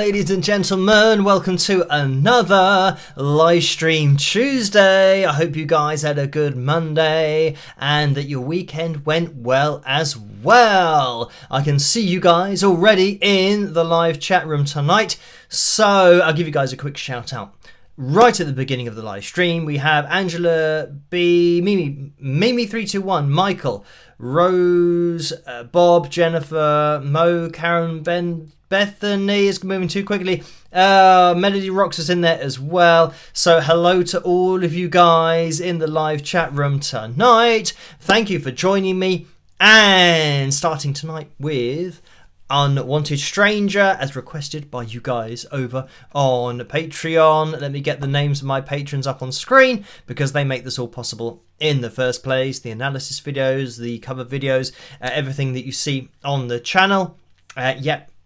ladies and gentlemen, welcome to another live stream Tuesday. I hope you guys had a good Monday and that your weekend went well as well. I can see you guys already in the live chat room tonight, so I'll give you guys a quick shout out. Right at the beginning of the live stream, we have Angela B, Mimi321, Michael, Rose, Bob, Jennifer, Mo, Karen, Ben, Bethany is moving too quickly. Melody Rocks is in there as well. So hello to all of you guys in the live chat room tonight. Thank you for joining me. And starting tonight with Unwanted Stranger, as requested by you guys over on Patreon. Let me get the names of my patrons up on screen because they make this all possible in the first place. The analysis videos, the cover videos, everything that you see on the channel.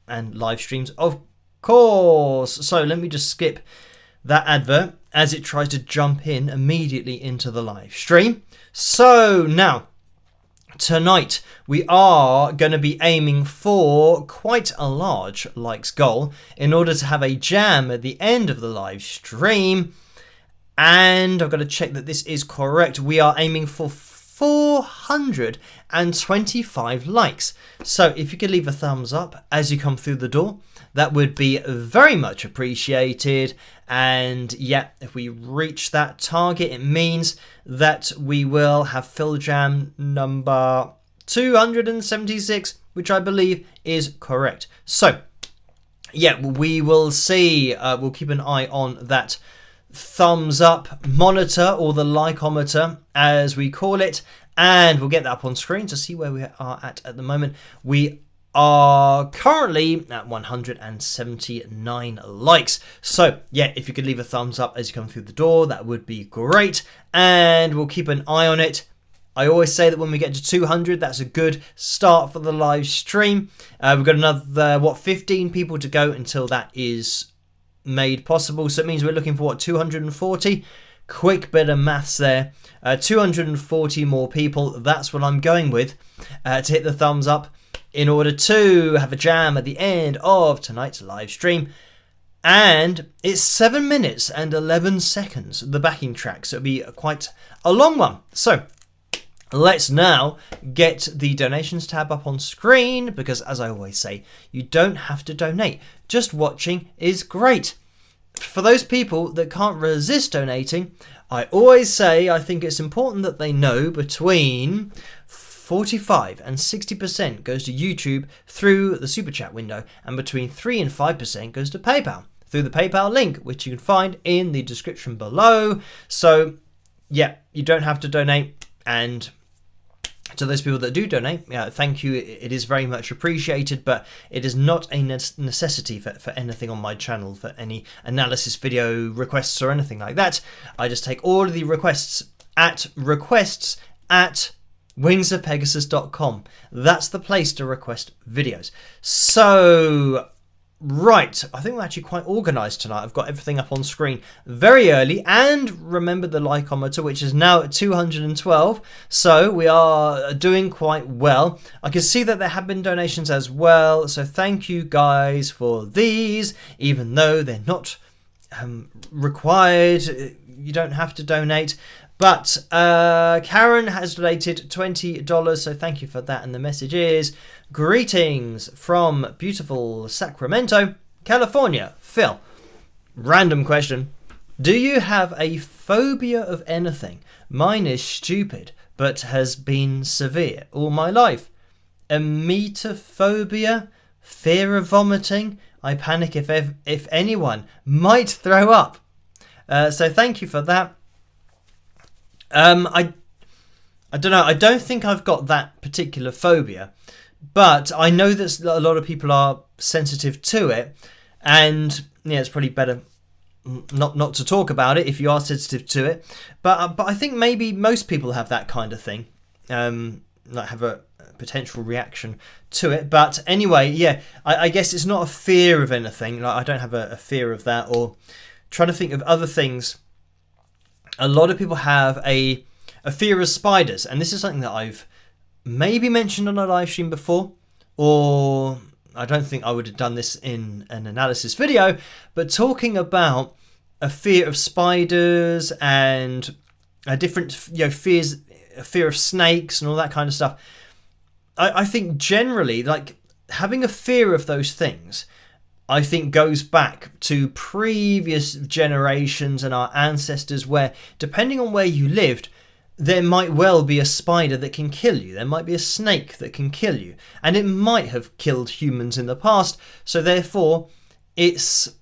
And live streams, of course. So let me just skip that advert as it tries to jump in immediately into the live stream. So now, tonight we are going to be aiming for quite a large likes goal in order to have a jam at the end of the live stream. And I've got to check that this is correct. We are aiming for 425 likes. So if you could leave a thumbs up as you come through the door, that would be very much appreciated. And yeah, if we reach that target, it means that we will have Phil Jam number 276, which I believe is correct. So yeah, we will see. We'll keep an eye on that thumbs up monitor, or the likeometer as we call it, and we'll get that up on screen to see where we are at the moment. We are currently at 179 likes. So yeah, if you could leave a thumbs up as you come through the door, that would be great, and we'll keep an eye on it. I always say that when we get to 200, that's a good start for the live stream. We've got another 15 people to go until that is made possible, so it means we're looking for 240. Quick bit of maths there. 240 more people, that's what I'm going with, to hit the thumbs up in order to have a jam at the end of tonight's live stream. And it's 7 minutes and 11 seconds, the backing track, so it'll be quite a long one. So let's now get the donations tab up on screen, because as I always say, you don't have to donate. Just watching is great. For those people that can't resist donating, I always say I think it's important that they know between 45 and 60% goes to YouTube through the Super Chat window, and between 3 and 5% goes to PayPal through the PayPal link, which you can find in the description below. So yeah, you don't have to donate, and to those people that do donate, thank you. It is very much appreciated, but it is not a necessity for anything on my channel, for any analysis video requests or anything like that. I just take all of the requests at wingsofpegasus.com. That's the place to request videos. So right, I think we're actually quite organised tonight. I've got everything up on screen very early, and remember the likeometer, which is now at 212, so we are doing quite well. I can see that there have been donations as well, so thank you guys for these, even though they're not required. You don't have to donate. But Karen has donated $20, so thank you for that. And the message is, greetings from beautiful Sacramento, California. Phil, random question. Do you have a phobia of anything? Mine is stupid, but has been severe all my life. Emetophobia? Fear of vomiting? I panic if anyone might throw up. So thank you for that. I don't know. I don't think I've got that particular phobia, but I know that a lot of people are sensitive to it, and yeah, it's probably better not to talk about it if you are sensitive to it. But I think maybe most people have that kind of thing, like have a potential reaction to it. But anyway, yeah, I guess it's not a fear of anything. Like, I don't have a fear of that, or trying to think of other things. A lot of people have a fear of spiders, and this is something that I've maybe mentioned on a live stream before, or I don't think I would have done this in an analysis video, but talking about a fear of spiders and a different fears, a fear of snakes and all that kind of stuff. I think generally, like, having a fear of those things, I think goes back to previous generations and our ancestors, where depending on where you lived, there might well be a spider that can kill you. There might be a snake that can kill you. And it might have killed humans in the past. So therefore, it's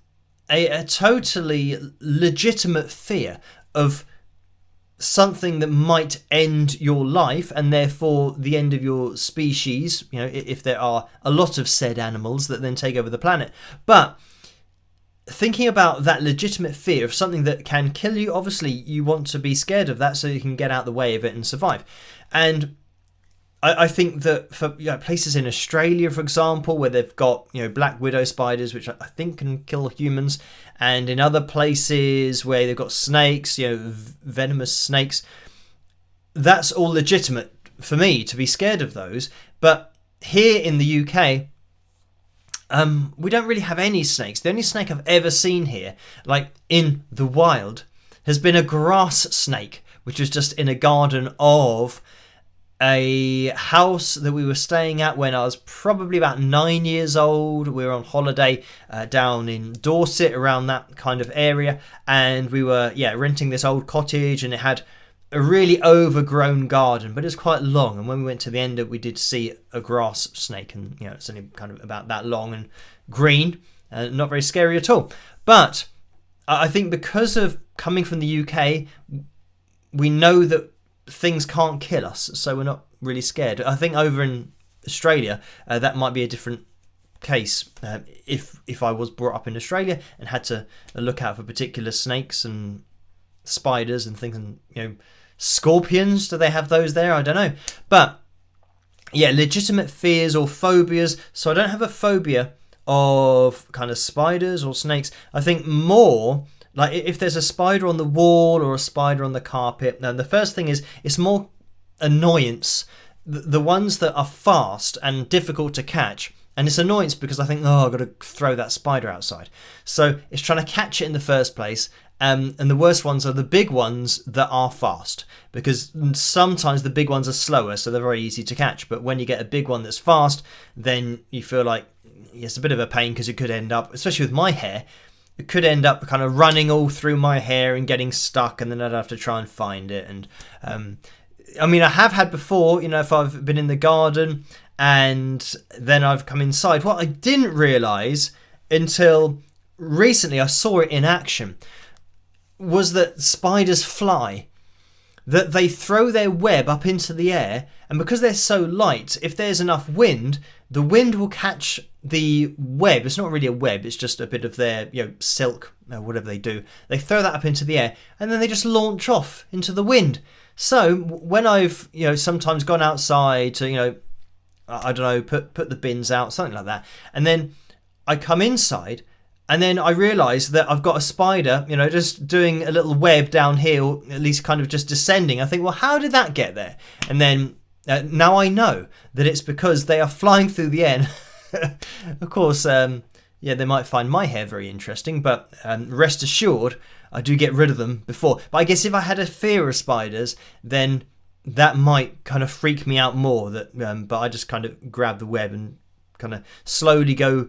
a totally legitimate fear of something that might end your life and therefore the end of your species, if there are a lot of said animals that then take over the planet. But thinking about that legitimate fear of something that can kill you, obviously you want to be scared of that so you can get out of the way of it and survive. And I think that for places in Australia, for example, where they've got black widow spiders, which I think can kill humans, and in other places where they've got snakes, venomous snakes, that's all legitimate for me to be scared of those. But here in the UK, we don't really have any snakes. The only snake I've ever seen here, like in the wild, has been a grass snake, which was just in a garden of a house that we were staying at when I was probably about 9 years old. We were on holiday down in Dorset, around that kind of area, and we were renting this old cottage, and it had a really overgrown garden, but it was quite long. And when we went to the end of it, we did see a grass snake, and it's only kind of about that long and green, not very scary at all. But I think because of coming from the UK, we know that things can't kill us, so we're not really scared. I think over in Australia, that might be a different case. If I was brought up in Australia and had to look out for particular snakes and spiders and things, and scorpions, do they have those there? I don't know. But yeah, legitimate fears or phobias. So I don't have a phobia of kind of spiders or snakes. I think more like if there's a spider on the wall or a spider on the carpet, then the first thing is it's more annoyance. The ones that are fast and difficult to catch, and it's annoyance because I think, I've got to throw that spider outside. So it's trying to catch it in the first place. And the worst ones are the big ones that are fast, because sometimes the big ones are slower, so they're very easy to catch. But when you get a big one that's fast, then you feel like it's a bit of a pain, because it could end up, especially with my hair, it could end up kind of running all through my hair and getting stuck, and then I'd have to try and find it. And I have had before, if I've been in the garden and then I've come inside, what I didn't realise until recently, I saw it in action, was that spiders fly. That they throw their web up into the air, and because they're so light, if there's enough wind, the wind will catch the web. It's not really a web, it's just a bit of their silk, or whatever they do. They throw that up into the air, and then they just launch off into the wind. So when I've sometimes gone outside to I don't know, put the bins out, something like that, and then I come inside, and then I realise that I've got a spider, just doing a little web down here, or at least kind of just descending. I think, well, how did that get there? And then now I know that it's because they are flying through the air. Of course, they might find my hair very interesting, but rest assured, I do get rid of them before. But I guess if I had a fear of spiders, then that might kind of freak me out more. But I just kind of grab the web and kind of slowly go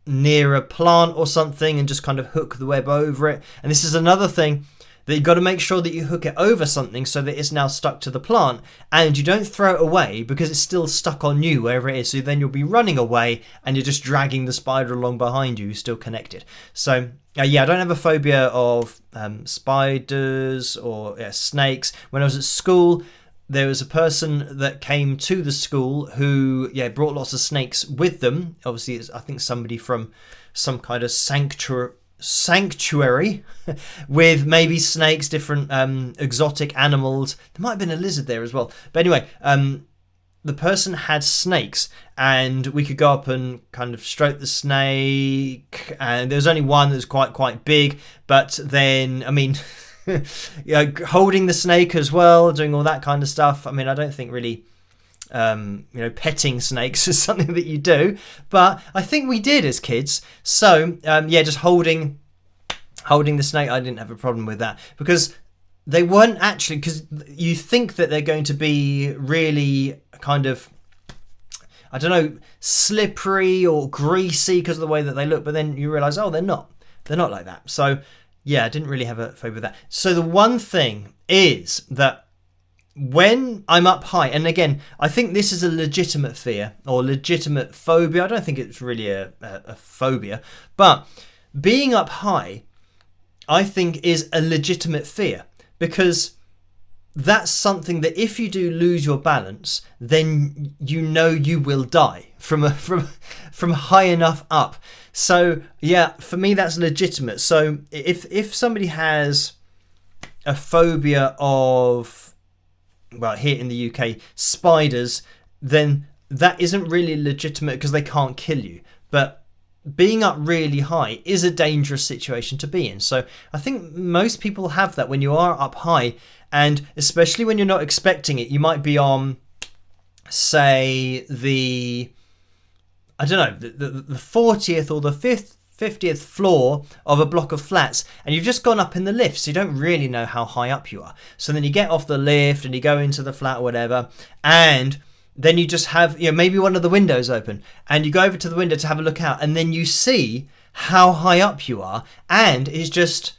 near a plant or something and just kind of hook the web over it. And this is another thing, that you've got to make sure that you hook it over something so that it's now stuck to the plant, and you don't throw it away because it's still stuck on you wherever it is. So then you'll be running away and you're just dragging the spider along behind you, still connected. So I don't have a phobia of spiders or snakes. When I was at school, there was a person that came to the school who brought lots of snakes with them. Obviously, it's, I think, somebody from some kind of sanctuary with maybe snakes, different exotic animals. There might have been a lizard there as well. But anyway, the person had snakes, and we could go up and kind of stroke the snake. And there was only one that was quite big. But then, holding the snake as well, doing all that kind of stuff. I don't think really petting snakes is something that you do, but I think we did as kids. So just holding the snake, I didn't have a problem with that, because they weren't actually, because you think that they're going to be really kind of, I don't know, slippery or greasy because of the way that they look, but then you realise, they're not like that. So yeah, I didn't really have a favour with that. So the one thing is that when I'm up high, and again, I think this is a legitimate fear or legitimate phobia. I don't think it's really a phobia, but being up high, I think, is a legitimate fear, because that's something that if you do lose your balance, then you will die from high enough up. So yeah, for me that's legitimate. So if somebody has a phobia of, well, here in the UK, spiders, then that isn't really legitimate because they can't kill you. But being up really high is a dangerous situation to be in. So I think most people have that when you are up high, and especially when you're not expecting it. You might be on, say, the 40th or the 50th floor of a block of flats, and you've just gone up in the lift, so you don't really know how high up you are. So then you get off the lift and you go into the flat or whatever, and then you just have, maybe one of the windows open, and you go over to the window to have a look out, and then you see how high up you are, and it's just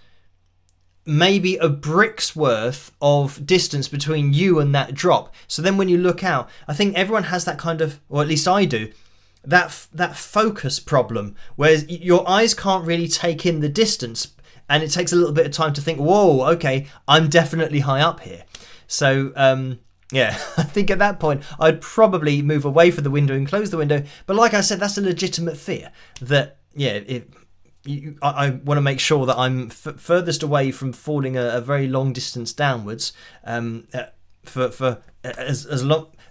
maybe a brick's worth of distance between you and that drop. So then when you look out, I think everyone has that kind of, or at least I do, that focus problem, where your eyes can't really take in the distance, and it takes a little bit of time to think, whoa, okay, I'm definitely high up here. So I think at that point I'd probably move away from the window and close the window. But like I said, that's a legitimate fear that I want to make sure that I'm furthest away from falling a very long distance downwards for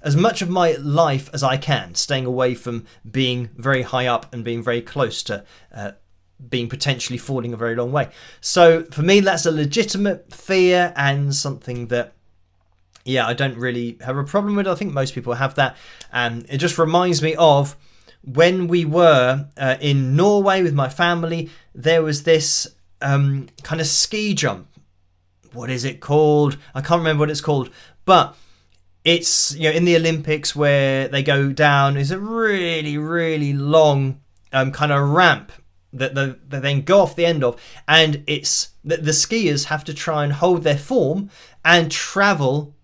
as much of my life as I can, staying away from being very high up and being very close to being potentially falling a very long way. So for me, that's a legitimate fear and something that, I don't really have a problem with. I think most people have that. And it just reminds me of when we were in Norway with my family. There was this kind of ski jump. What is it called? I can't remember what it's called, but it's, in the Olympics where they go down, is a really, really long kind of ramp that they then go off the end of, and it's the skiers have to try and hold their form and travel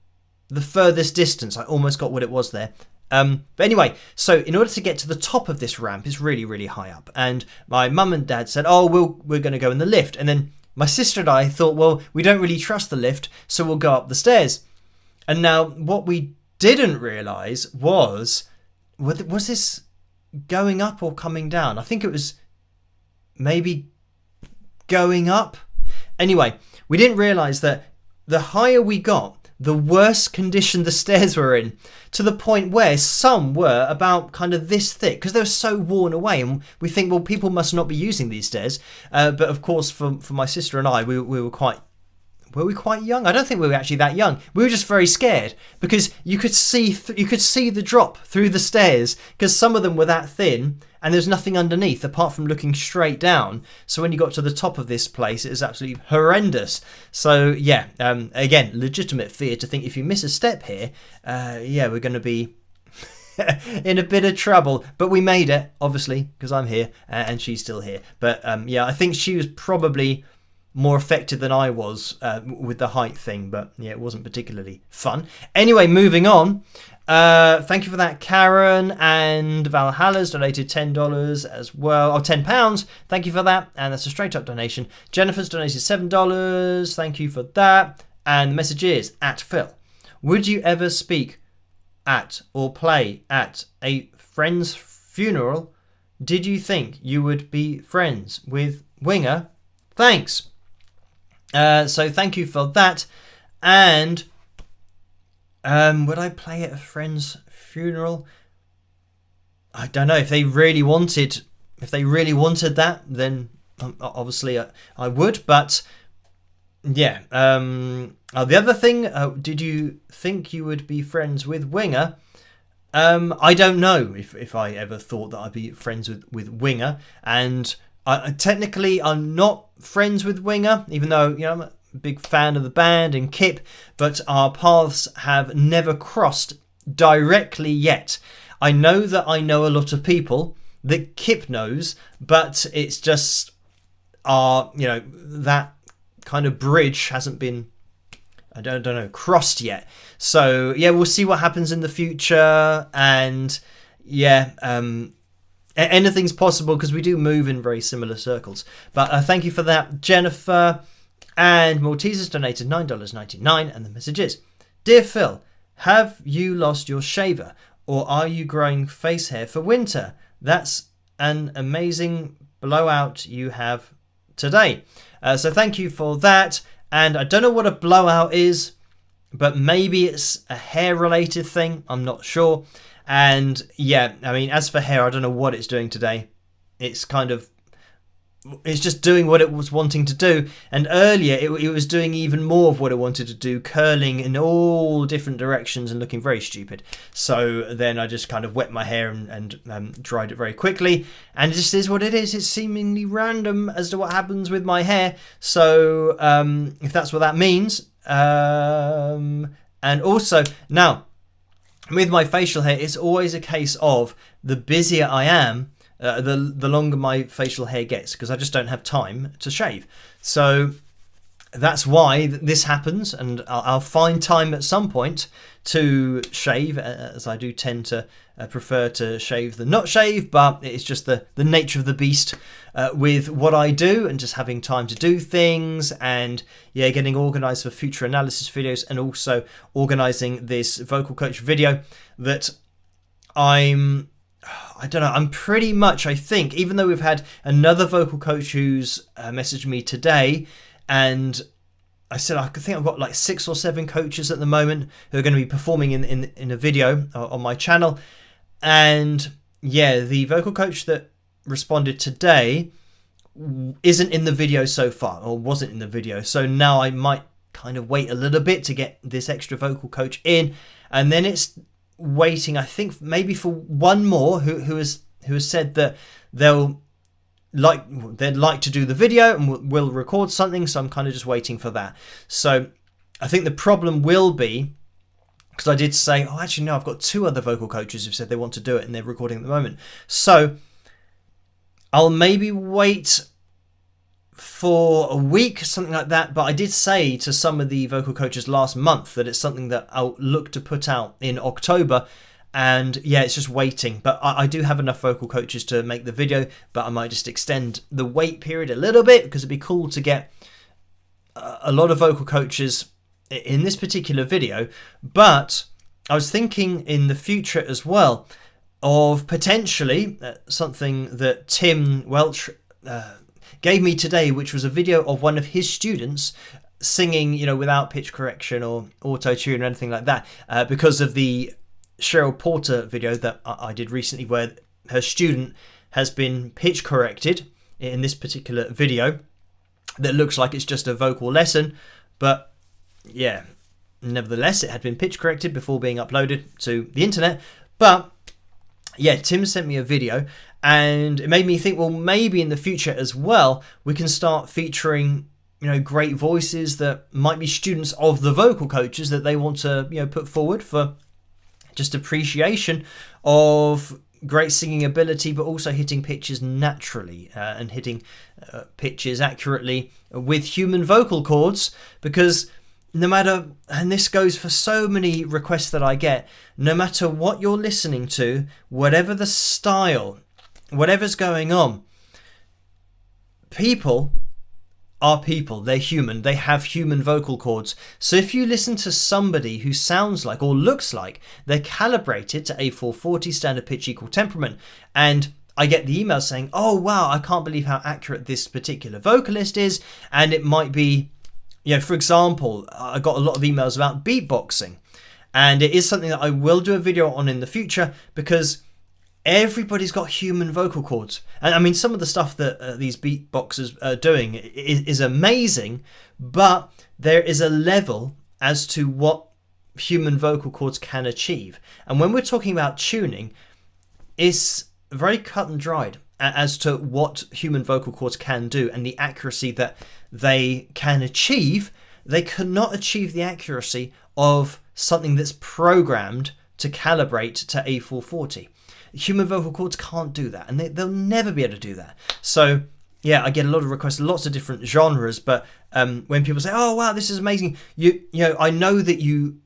the furthest distance. I almost got what it was there. But anyway, so in order to get to the top of this ramp, it's really, really high up, and my mum and dad said, we're going to go in the lift, and then my sister and I thought, well, we don't really trust the lift, so we'll go up the stairs. And now what we didn't realise was this going up or coming down? I think it was maybe going up. Anyway, we didn't realise that the higher we got, the worse condition the stairs were in, to the point where some were about kind of this thick because they were so worn away. And we think, well, people must not be using these stairs. But of course, for my sister and I, we were quite... Were we quite young? I don't think we were actually that young. We were just very scared because you could see the drop through the stairs because some of them were that thin and there's nothing underneath apart from looking straight down. So when you got to the top of this place, it was absolutely horrendous. So again, legitimate fear to think if you miss a step here, we're going to be in a bit of trouble. But we made it, obviously, because I'm here and she's still here. But I think she was probably more affected than I was with the height thing, but it wasn't particularly fun. Anyway, moving on. Thank you for that, Karen, and Valhalla's donated $10 as well. £10. Thank you for that, and that's a straight up donation. Jennifer's donated $7. Thank you for that. And the message is @Phil. Would you ever speak at or play at a friend's funeral? Did you think you would be friends with Winger? Thanks. So thank you for that. And would I play at a friend's funeral? I don't know. If they really wanted that, then obviously I would. But the other thing, did you think you would be friends with Winger? I don't know if I ever thought that I'd be friends with Winger, and technically I'm not friends with Winger, even though I'm a big fan of the band and Kip, but our paths have never crossed directly yet. I know that I know a lot of people that Kip knows, but it's just that kind of bridge hasn't been, I don't know, crossed yet. So yeah, we'll see what happens in the future, and anything's possible because we do move in very similar circles. But thank you for that, Jennifer. And Maltesers donated $9.99, and the message is: Dear Phil, have you lost your shaver, or are you growing face hair for winter? That's an amazing blowout you have today. So thank you for that. And I don't know what a blowout is, but maybe it's a hair-related thing. I'm not sure. And yeah, I mean, as for hair, I don't know what it's doing today. It's just doing what it was wanting to do. And earlier, it was doing even more of what it wanted to do, curling in all different directions and looking very stupid. So then I just kind of wet my hair and dried it very quickly. And it just is what it is. It's seemingly random as to what happens with my hair. So if that's what that means. And also, now, with my facial hair, it's always a case of the busier I am, the longer my facial hair gets, because I just don't have time to shave. So that's why this happens, and I'll find time at some point to shave, as I do tend to prefer to shave than not shave, but it's just the nature of the beast with what I do, and just having time to do things, and getting organised for future analysis videos, and also organising this vocal coach video that I'm pretty much, I think, even though we've had another vocal coach who's messaged me today, and I said I think I've got like 6 or 7 coaches at the moment who are going to be performing in a video on my channel. And yeah, the vocal coach that responded today isn't in the video so far, or wasn't in the video. So now I might kind of wait a little bit to get this extra vocal coach in, and then it's waiting, I think, maybe for one more who has said that they'd like to do the video and will record something. So I'm kind of just waiting for that. So I think the problem will be, because I did say, actually no, I've got 2 other vocal coaches who've said they want to do it and they're recording at the moment. So I'll maybe wait for a week, something like that. But I did say to some of the vocal coaches last month that it's something that I'll look to put out in October. And yeah, it's just waiting. But I do have enough vocal coaches to make the video, but I might just extend the wait period a little bit, because it'd be cool to get a lot of vocal coaches in this particular video. But I was thinking in the future as well of potentially something that Tim Welch gave me today, which was a video of one of his students singing, without pitch correction or auto-tune or anything like that, because of the Cheryl Porter video that I did recently, where her student has been pitch corrected in this particular video that looks like it's just a vocal lesson, but yeah, nevertheless it had been pitch corrected before being uploaded to the internet. But yeah, Tim sent me a video, and it made me think, well, maybe in the future as well we can start featuring great voices that might be students of the vocal coaches that they want to put forward for just appreciation of great singing ability, but also hitting pitches naturally and hitting pitches accurately with human vocal cords. Because no matter, and this goes for so many requests that I get, no matter what you're listening to, whatever the style, whatever's going on, people are people. They're human. They have human vocal cords. So if you listen to somebody who sounds like or looks like they're calibrated to A440, standard pitch equal temperament, and I get the email saying, oh wow, I can't believe how accurate this particular vocalist is, and it might be, for example, I got a lot of emails about beatboxing, and it is something that I will do a video on in the future, because everybody's got human vocal cords. And I mean, some of the stuff that these beatboxers are doing is amazing, but there is a level as to what human vocal cords can achieve. And when we're talking about tuning, it's very cut and dried as to what human vocal cords can do and the accuracy that they can achieve. They cannot achieve the accuracy of something that's programmed to calibrate to A440. Human vocal cords can't do that, and they'll never be able to do that. So yeah, I get a lot of requests, lots of different genres, but when people say, oh wow, this is amazing, you know, I know that you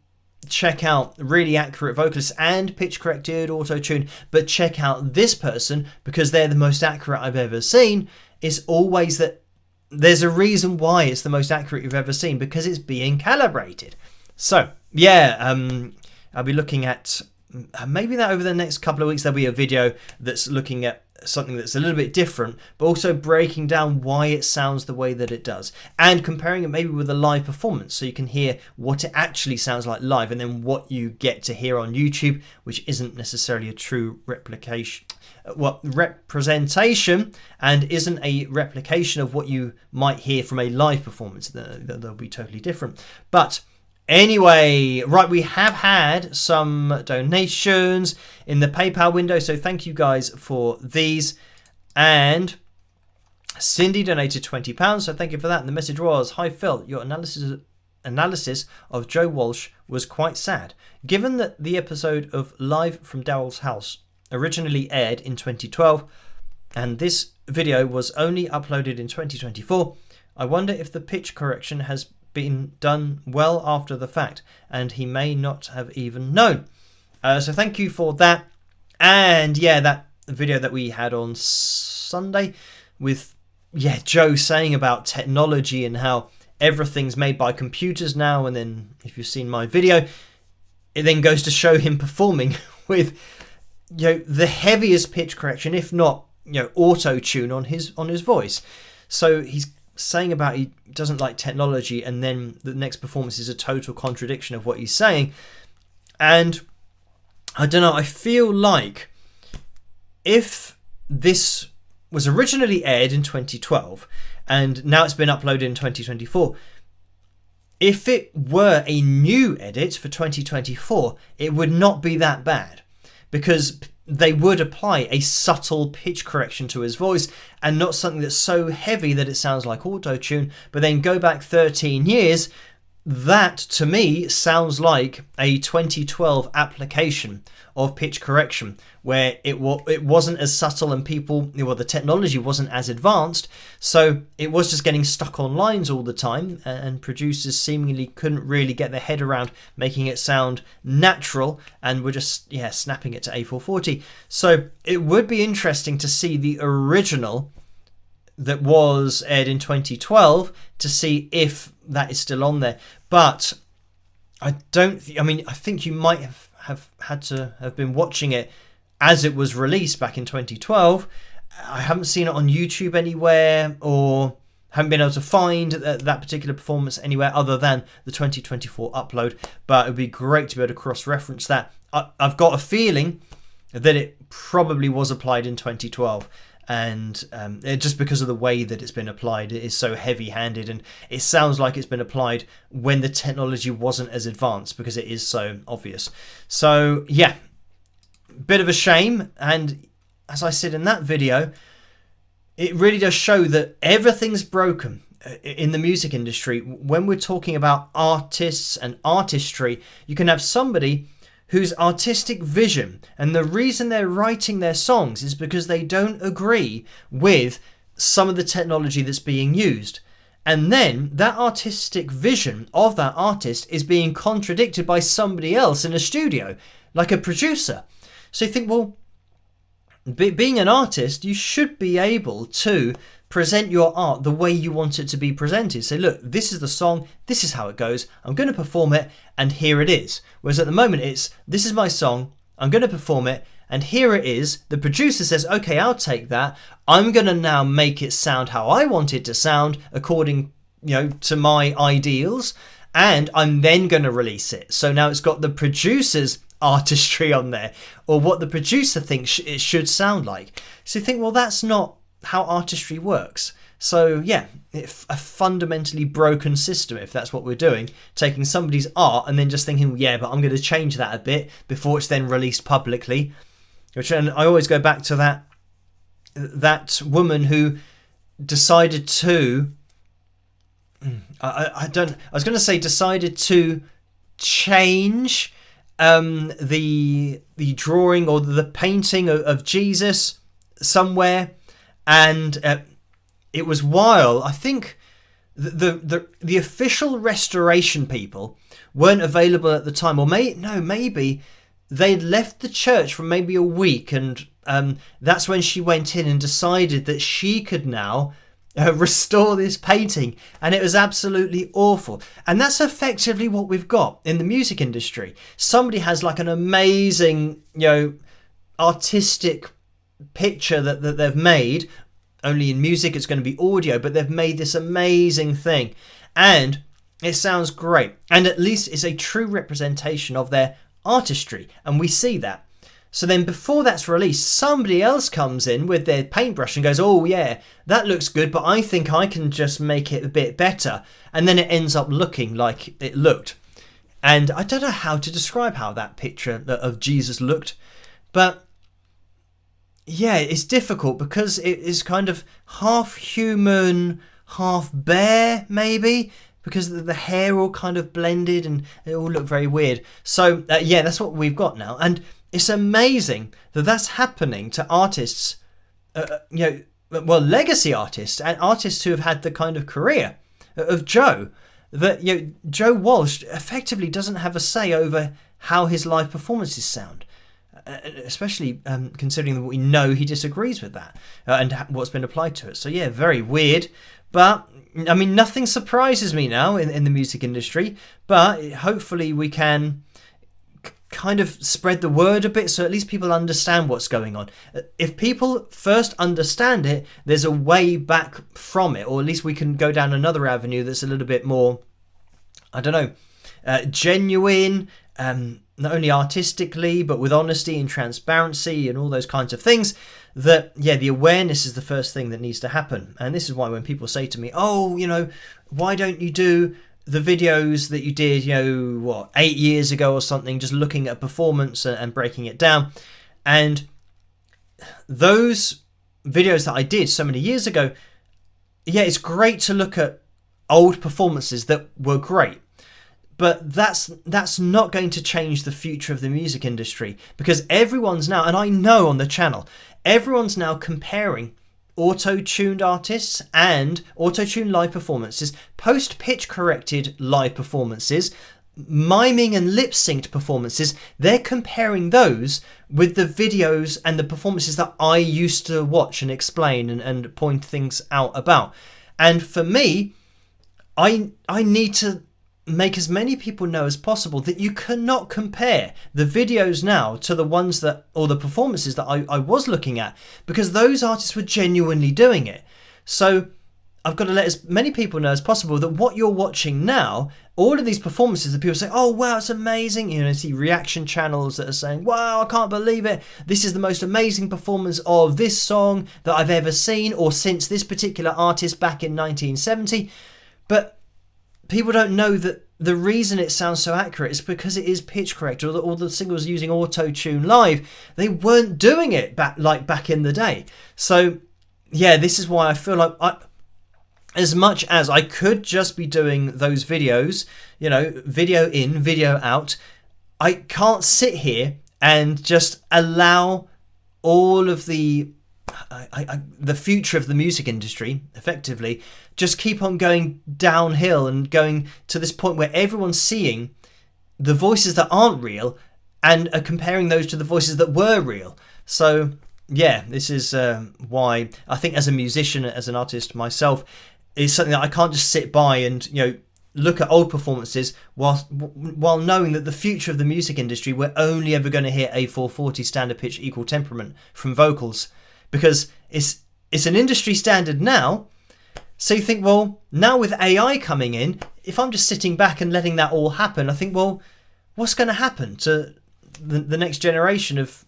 check out really accurate vocalists and pitch corrected, auto-tune, but check out this person because they're the most accurate I've ever seen. It's always that there's a reason why it's the most accurate you've ever seen, because it's being calibrated. So yeah, I'll be looking at maybe that over the next couple of weeks. There'll be a video that's looking at something that's a little bit different, but also breaking down why it sounds the way that it does and comparing it maybe with a live performance, so you can hear what it actually sounds like live and then what you get to hear on YouTube, which isn't necessarily a true representation and isn't a replication of what you might hear from a live performance. They'll be totally different. But anyway, right, we have had some donations in the PayPal window, so thank you guys for these. And Cindy donated £20, so thank you for that. And the message was, hi Phil, your analysis of Joe Walsh was quite sad. Given that the episode of Live from Daryl's House originally aired in 2012 and this video was only uploaded in 2024, I wonder if the pitch correction has been done well after the fact, and he may not have even known. So thank you for that. And yeah, that video that we had on Sunday with Joe saying about technology and how everything's made by computers now, and then if you've seen my video, it then goes to show him performing with the heaviest pitch correction, if not auto-tune on his voice. So he's saying about he doesn't like technology, and then the next performance is a total contradiction of what he's saying. And I don't know, I feel like if this was originally aired in 2012 and now it's been uploaded in 2024, if it were a new edit for 2024, it would not be that bad, because they would apply a subtle pitch correction to his voice and not something that's so heavy that it sounds like auto-tune. But then go back 13 years, that to me sounds like a 2012 application of pitch correction, where it wasn't as subtle and the technology wasn't as advanced, so it was just getting stuck on lines all the time, and producers seemingly couldn't really get their head around making it sound natural and were just snapping it to A440. So it would be interesting to see the original that was aired in 2012 to see if that is still on there. But I think you might have had to have been watching it as it was released back in 2012. I haven't seen it on YouTube anywhere, or haven't been able to find that particular performance anywhere other than the 2024 upload. But it would be great to be able to cross-reference that. I've got a feeling that it probably was applied in 2012. And just because of the way that it's been applied, it is so heavy-handed, and it sounds like it's been applied when the technology wasn't as advanced, because it is so obvious. So yeah, bit of a shame. And as I said in that video, it really does show that everything's broken in the music industry. When we're talking about artists and artistry, you can have somebody whose artistic vision, and the reason they're writing their songs is because they don't agree with some of the technology that's being used. And then that artistic vision of that artist is being contradicted by somebody else in a studio, like a producer. So you think, well, being an artist, you should be able to present your art the way you want it to be presented. Say, look, this is the song, this is how it goes, I'm going to perform it, and here it is. Whereas at the moment it's, this is my song, I'm going to perform it, and here it is. The producer says, okay, I'll take that, I'm going to now make it sound how I want it to sound according to my ideals, and I'm then going to release it. So now it's got the producer's artistry on there, or what the producer thinks it should sound like. So you think, well, that's not how artistry works. So yeah, a fundamentally broken system if that's what we're doing, taking somebody's art and then just thinking, yeah, but I'm going to change that a bit before it's then released publicly. And I always go back to that woman who decided to decided to change the drawing or the painting of Jesus somewhere, and it was while I think the official restoration people weren't available at the time, or maybe they'd left the church for maybe a week, and that's when she went in and decided that she could now restore this painting, and it was absolutely awful. And that's effectively what we've got in the music industry. Somebody has like an amazing, artistic picture that they've made. Only in music it's going to be audio, but they've made this amazing thing, and it sounds great, and at least it's a true representation of their artistry, and we see that. So then before that's released, somebody else comes in with their paintbrush and goes, oh yeah, that looks good, but I think I can just make it a bit better. And then it ends up looking like it looked. And I don't know how to describe how that picture of Jesus looked, but yeah, it's difficult because it is kind of half human, half bear, maybe, because the hair all kind of blended and it all looked very weird. So yeah, that's what we've got now. And it's amazing that that's happening to artists, legacy artists and artists who have had the kind of career of Joe. That Joe Walsh effectively doesn't have a say over how his live performances sound, especially considering that we know he disagrees with that and what's been applied to it. So yeah, very weird. But I mean, nothing surprises me now in the music industry. But hopefully we can kind of spread the word a bit so at least people understand what's going on. If people first understand it, there's a way back from it, or at least we can go down another avenue that's a little bit more, genuine, not only artistically but with honesty and transparency and all those kinds of things. That the awareness is the first thing that needs to happen. And this is why when people say to me, why don't you do the videos that you did 8 years ago or something, just looking at performance and breaking it down. And those videos that I did so many years ago, it's great to look at old performances that were great, but that's not going to change the future of the music industry, because everyone's now, and I know on the channel, everyone's now comparing auto-tuned artists and auto-tuned live performances, post-pitch corrected live performances, miming and lip-synced performances. They're comparing those with the videos and the performances that I used to watch and explain and point things out about. And for me, I need to make as many people know as possible that you cannot compare the videos now to the ones or the performances that I was looking at, because those artists were genuinely doing it. So I've got to let as many people know as possible that what you're watching now, all of these performances that people say, oh wow, it's amazing, see reaction channels that are saying, wow, I can't believe it, this is the most amazing performance of this song that I've ever seen, or since this particular artist back in 1970. But people don't know that the reason it sounds so accurate is because it is pitch correct, or all the singers using auto-tune live, they weren't doing it back in the day. So yeah, this is why I feel like as much as I could just be doing those videos, video in, video out, I can't sit here and just allow all of the future of the music industry, effectively, just keep on going downhill and going to this point where everyone's seeing the voices that aren't real and are comparing those to the voices that were real. So yeah, this is why I think as a musician, as an artist myself, is something that I can't just sit by and look at old performances while knowing that the future of the music industry, we're only ever going to hear a 440 standard pitch equal temperament from vocals, because it's an industry standard now. So you think, well, now with AI coming in, if I'm just sitting back and letting that all happen, I think, well, what's going to happen to the next generation of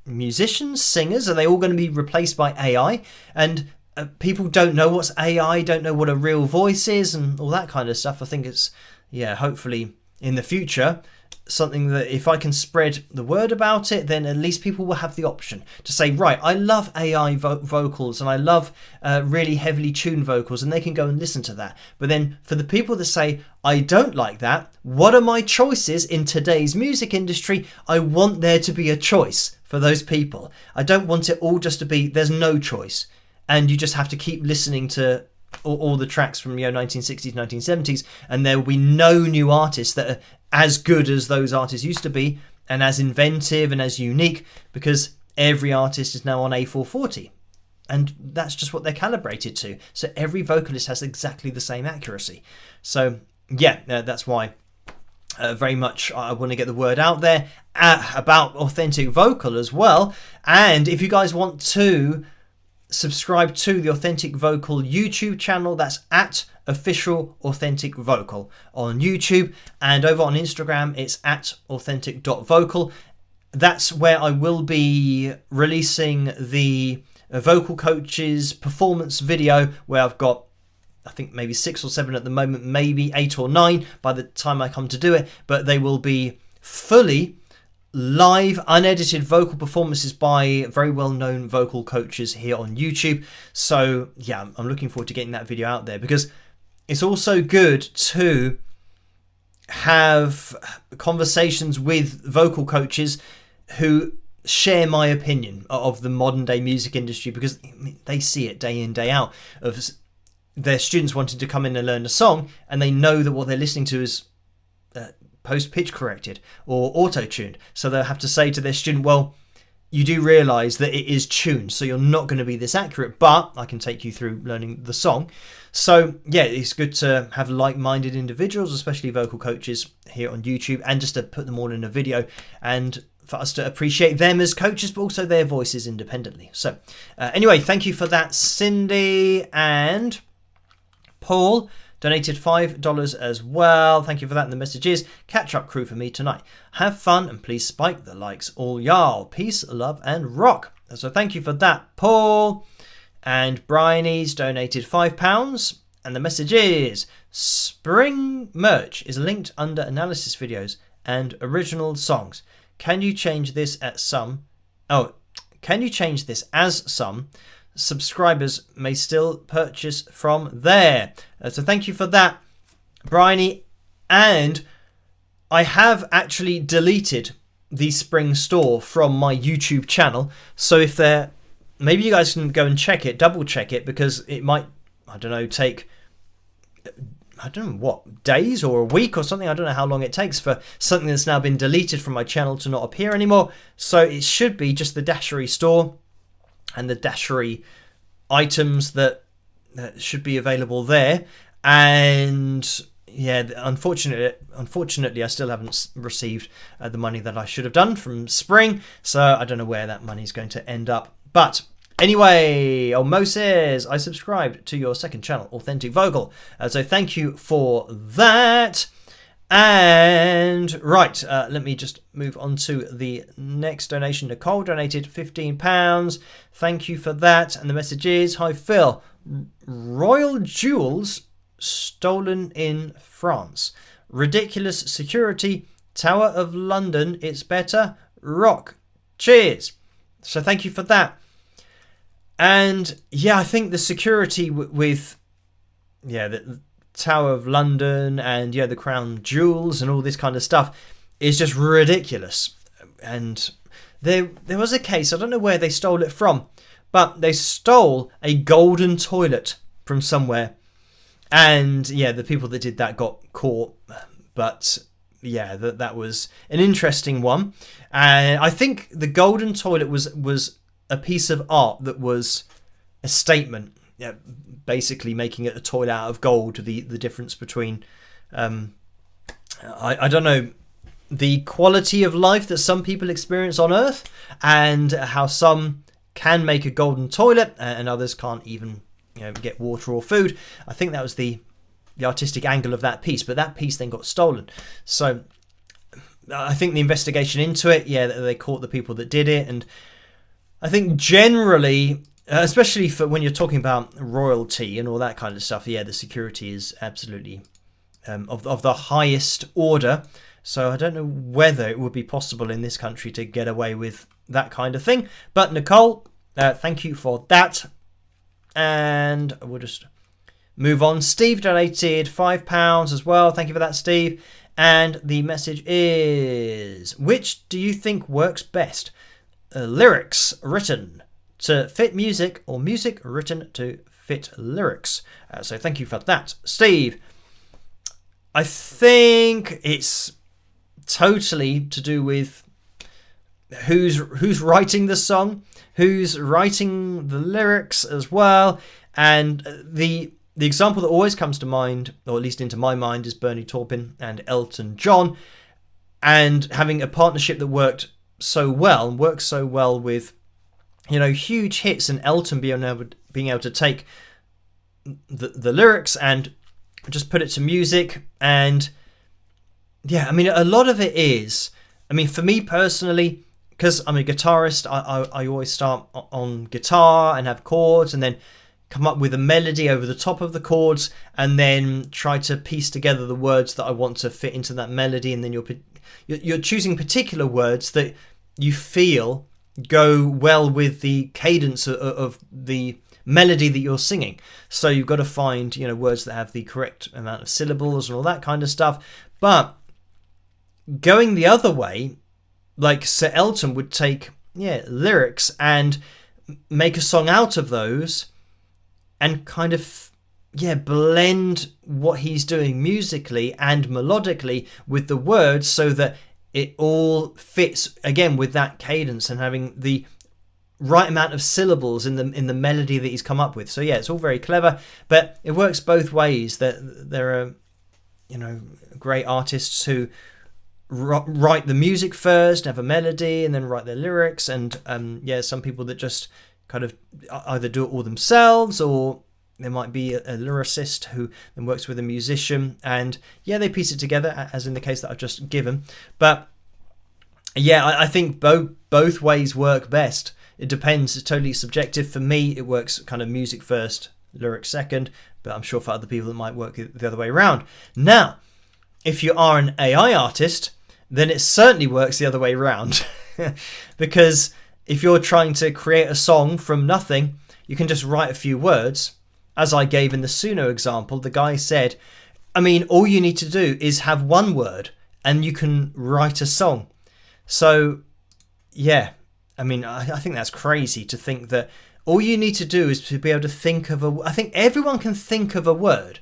musicians, singers? Are they all going to be replaced by AI? And people don't know what's AI, don't know what a real voice is, and all that kind of stuff. I think it's, hopefully in the future, something that if I can spread the word about it, then at least people will have the option to say, right, I love AI vocals and I love really heavily tuned vocals, and they can go and listen to that. But then for the people that say, I don't like that, what are my choices in today's music industry? I want there to be a choice for those people. I don't want it all just to be, there's no choice. And you just have to keep listening to all the tracks from 1960s, 1970s, and there will be no new artists that are as good as those artists used to be, and as inventive and as unique, because every artist is now on A440, and that's just what they're calibrated to. So every vocalist has exactly the same accuracy. So that's why very much I want to get the word out there about authentic vocal as well. And if you guys want to subscribe to the Authentic Vocal YouTube channel, that's at Official Authentic Vocal on YouTube, and over on Instagram it's at authentic.vocal. That's where I will be releasing the vocal coaches performance video, where I've got, I think, maybe 6 or 7 at the moment, maybe 8 or 9 by the time I come to do it, but they will be fully live, unedited vocal performances by very well-known vocal coaches here on YouTube. So I'm looking forward to getting that video out there, because it's also good to have conversations with vocal coaches who share my opinion of the modern day music industry, because they see it day in, day out, of their students wanting to come in and learn a song, and they know that what they're listening to is post-pitch corrected or auto-tuned. So they'll have to say to their student, well, you do realise that it is tuned, so you're not going to be this accurate, but I can take you through learning the song. So it's good to have like-minded individuals, especially vocal coaches, here on YouTube, and just to put them all in a video, and for us to appreciate them as coaches, but also their voices independently. So anyway, thank you for that, Cindy. And Paul donated $5 as well. Thank you for that. And the message is, catch up crew for me tonight. Have fun and please spike the likes, all y'all. Peace, love and rock. So thank you for that, Paul. And Bryony's donated £5. And the message is, spring merch is linked under analysis videos and original songs. Can you change this as some subscribers may still purchase from there? So thank you for that, Bryony. And I have actually deleted the spring store from my YouTube channel. So if there, maybe you guys can go and check it, double check it, because it might, I don't know, take, I don't know what, days or a week or something. I don't know how long it takes for something that's now been deleted from my channel to not appear anymore. So it should be just the Dashery store and the Dashery items that should be available there. And unfortunately I still haven't received the money that I should have done from spring, so I don't know where that money is going to end up. But anyway, Mo says, I subscribed to your second channel, Authentic Vocal, so thank you for that. And right, let me just move on to the next donation. Nicole donated £15. Thank you for that. And the message is, hi Phil, royal jewels stolen in France, ridiculous security, Tower of London, it's better, rock, cheers. So thank you for that. And I think the security with the Tower of London and the crown jewels and all this kind of stuff is just ridiculous. And there was a case, I don't know where they stole it from, but they stole a golden toilet from somewhere, and the people that did that got caught. But that was an interesting one. And I think the golden toilet was a piece of art that was a statement, basically making it a toilet out of gold. The difference between I don't know, the quality of life that some people experience on Earth, and how some can make a golden toilet and others can't even get water or food. I think that was the artistic angle of that piece, but that piece then got stolen. So I think the investigation into it, they caught the people that did it, and I think generally especially for when you're talking about royalty and all that kind of stuff. Yeah, the security is absolutely of the highest order. So I don't know whether it would be possible in this country to get away with that kind of thing. But Nicole, thank you for that. And we'll just move on. Steve donated £5 as well. Thank you for that, Steve. And the message is, which do you think works best? Lyrics written to fit music or music written to fit lyrics? So thank you for that, Steve. I think it's totally to do with who's writing the song, who's writing the lyrics as well. And the example that always comes to mind, or at least into my mind, is Bernie Taupin and Elton John, and having a partnership that works so well with, huge hits, and Elton being able to take the lyrics and just put it to music. And yeah, I mean, a lot of it is, I mean, for me personally, because I'm a guitarist, I always start on guitar and have chords and then come up with a melody over the top of the chords and then try to piece together the words that I want to fit into that melody. And then you're choosing particular words that you feel go well with the cadence of the melody that you're singing. So you've got to find, words that have the correct amount of syllables and all that kind of stuff. But going the other way, like Sir Elton would take lyrics and make a song out of those and kind of blend what he's doing musically and melodically with the words so that it all fits again with that cadence and having the right amount of syllables in the melody that he's come up with. So yeah, it's all very clever, but it works both ways. That there are great artists who write the music first, have a melody, and then write their lyrics. And some people that just kind of either do it all themselves, or there might be a lyricist who then works with a musician, and they piece it together, as in the case that I've just given. But I think both ways work best. It depends. It's totally subjective. For me, it works kind of music first, lyrics second, but I'm sure for other people it might work the other way around. Now, if you are an AI artist, then it certainly works the other way around. Because if you're trying to create a song from nothing, you can just write a few words. As I gave in the Suno example, the guy said, I mean, all you need to do is have one word and you can write a song. So, yeah, I mean, I think that's crazy to think that all you need to do is to be able to think of I think everyone can think of a word.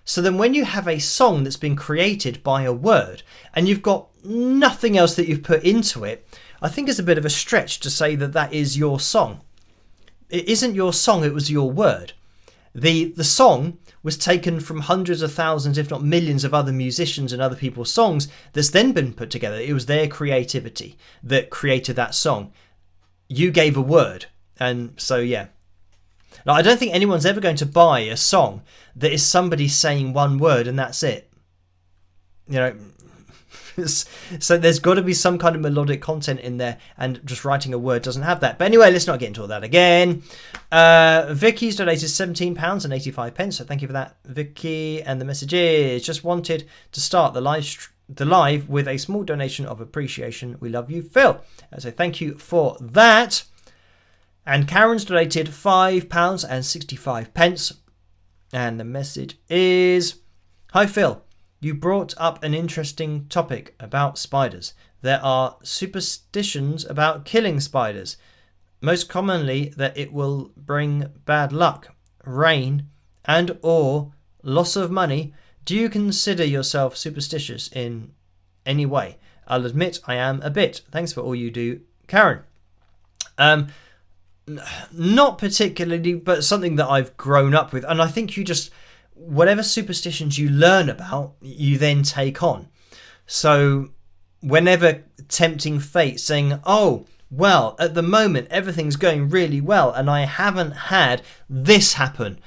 So then when you have a song that's been created by a word and you've got nothing else that you've put into it, I think it's a bit of a stretch to say that that is your song. It isn't your song, it was your word. The song was taken from hundreds of thousands, if not millions, of other musicians and other people's songs that's then been put together. It was their creativity that created that song. You gave a word. And so, yeah. Now, I don't think anyone's ever going to buy a song that is somebody saying one word and that's it. So there's got to be some kind of melodic content in there, and just writing a word doesn't have that. But anyway, let's not get into all that again. Vicky's donated £17.85, so thank you for that, Vicky. And the message is, just wanted to start the live with a small donation of appreciation. We love you, Phil. So thank you for that. And Karen's donated £5.65, and the message is, hi Phil. You brought up an interesting topic about spiders. There are superstitions about killing spiders. Most commonly that it will bring bad luck, rain, and or loss of money. Do you consider yourself superstitious in any way? I'll admit I am a bit. Thanks for all you do, Karen. Not particularly, but something that I've grown up with. And I think you just... whatever superstitions you learn about, you then take on. So whenever tempting fate saying, oh, well, at the moment, everything's going really well and I haven't had this happen.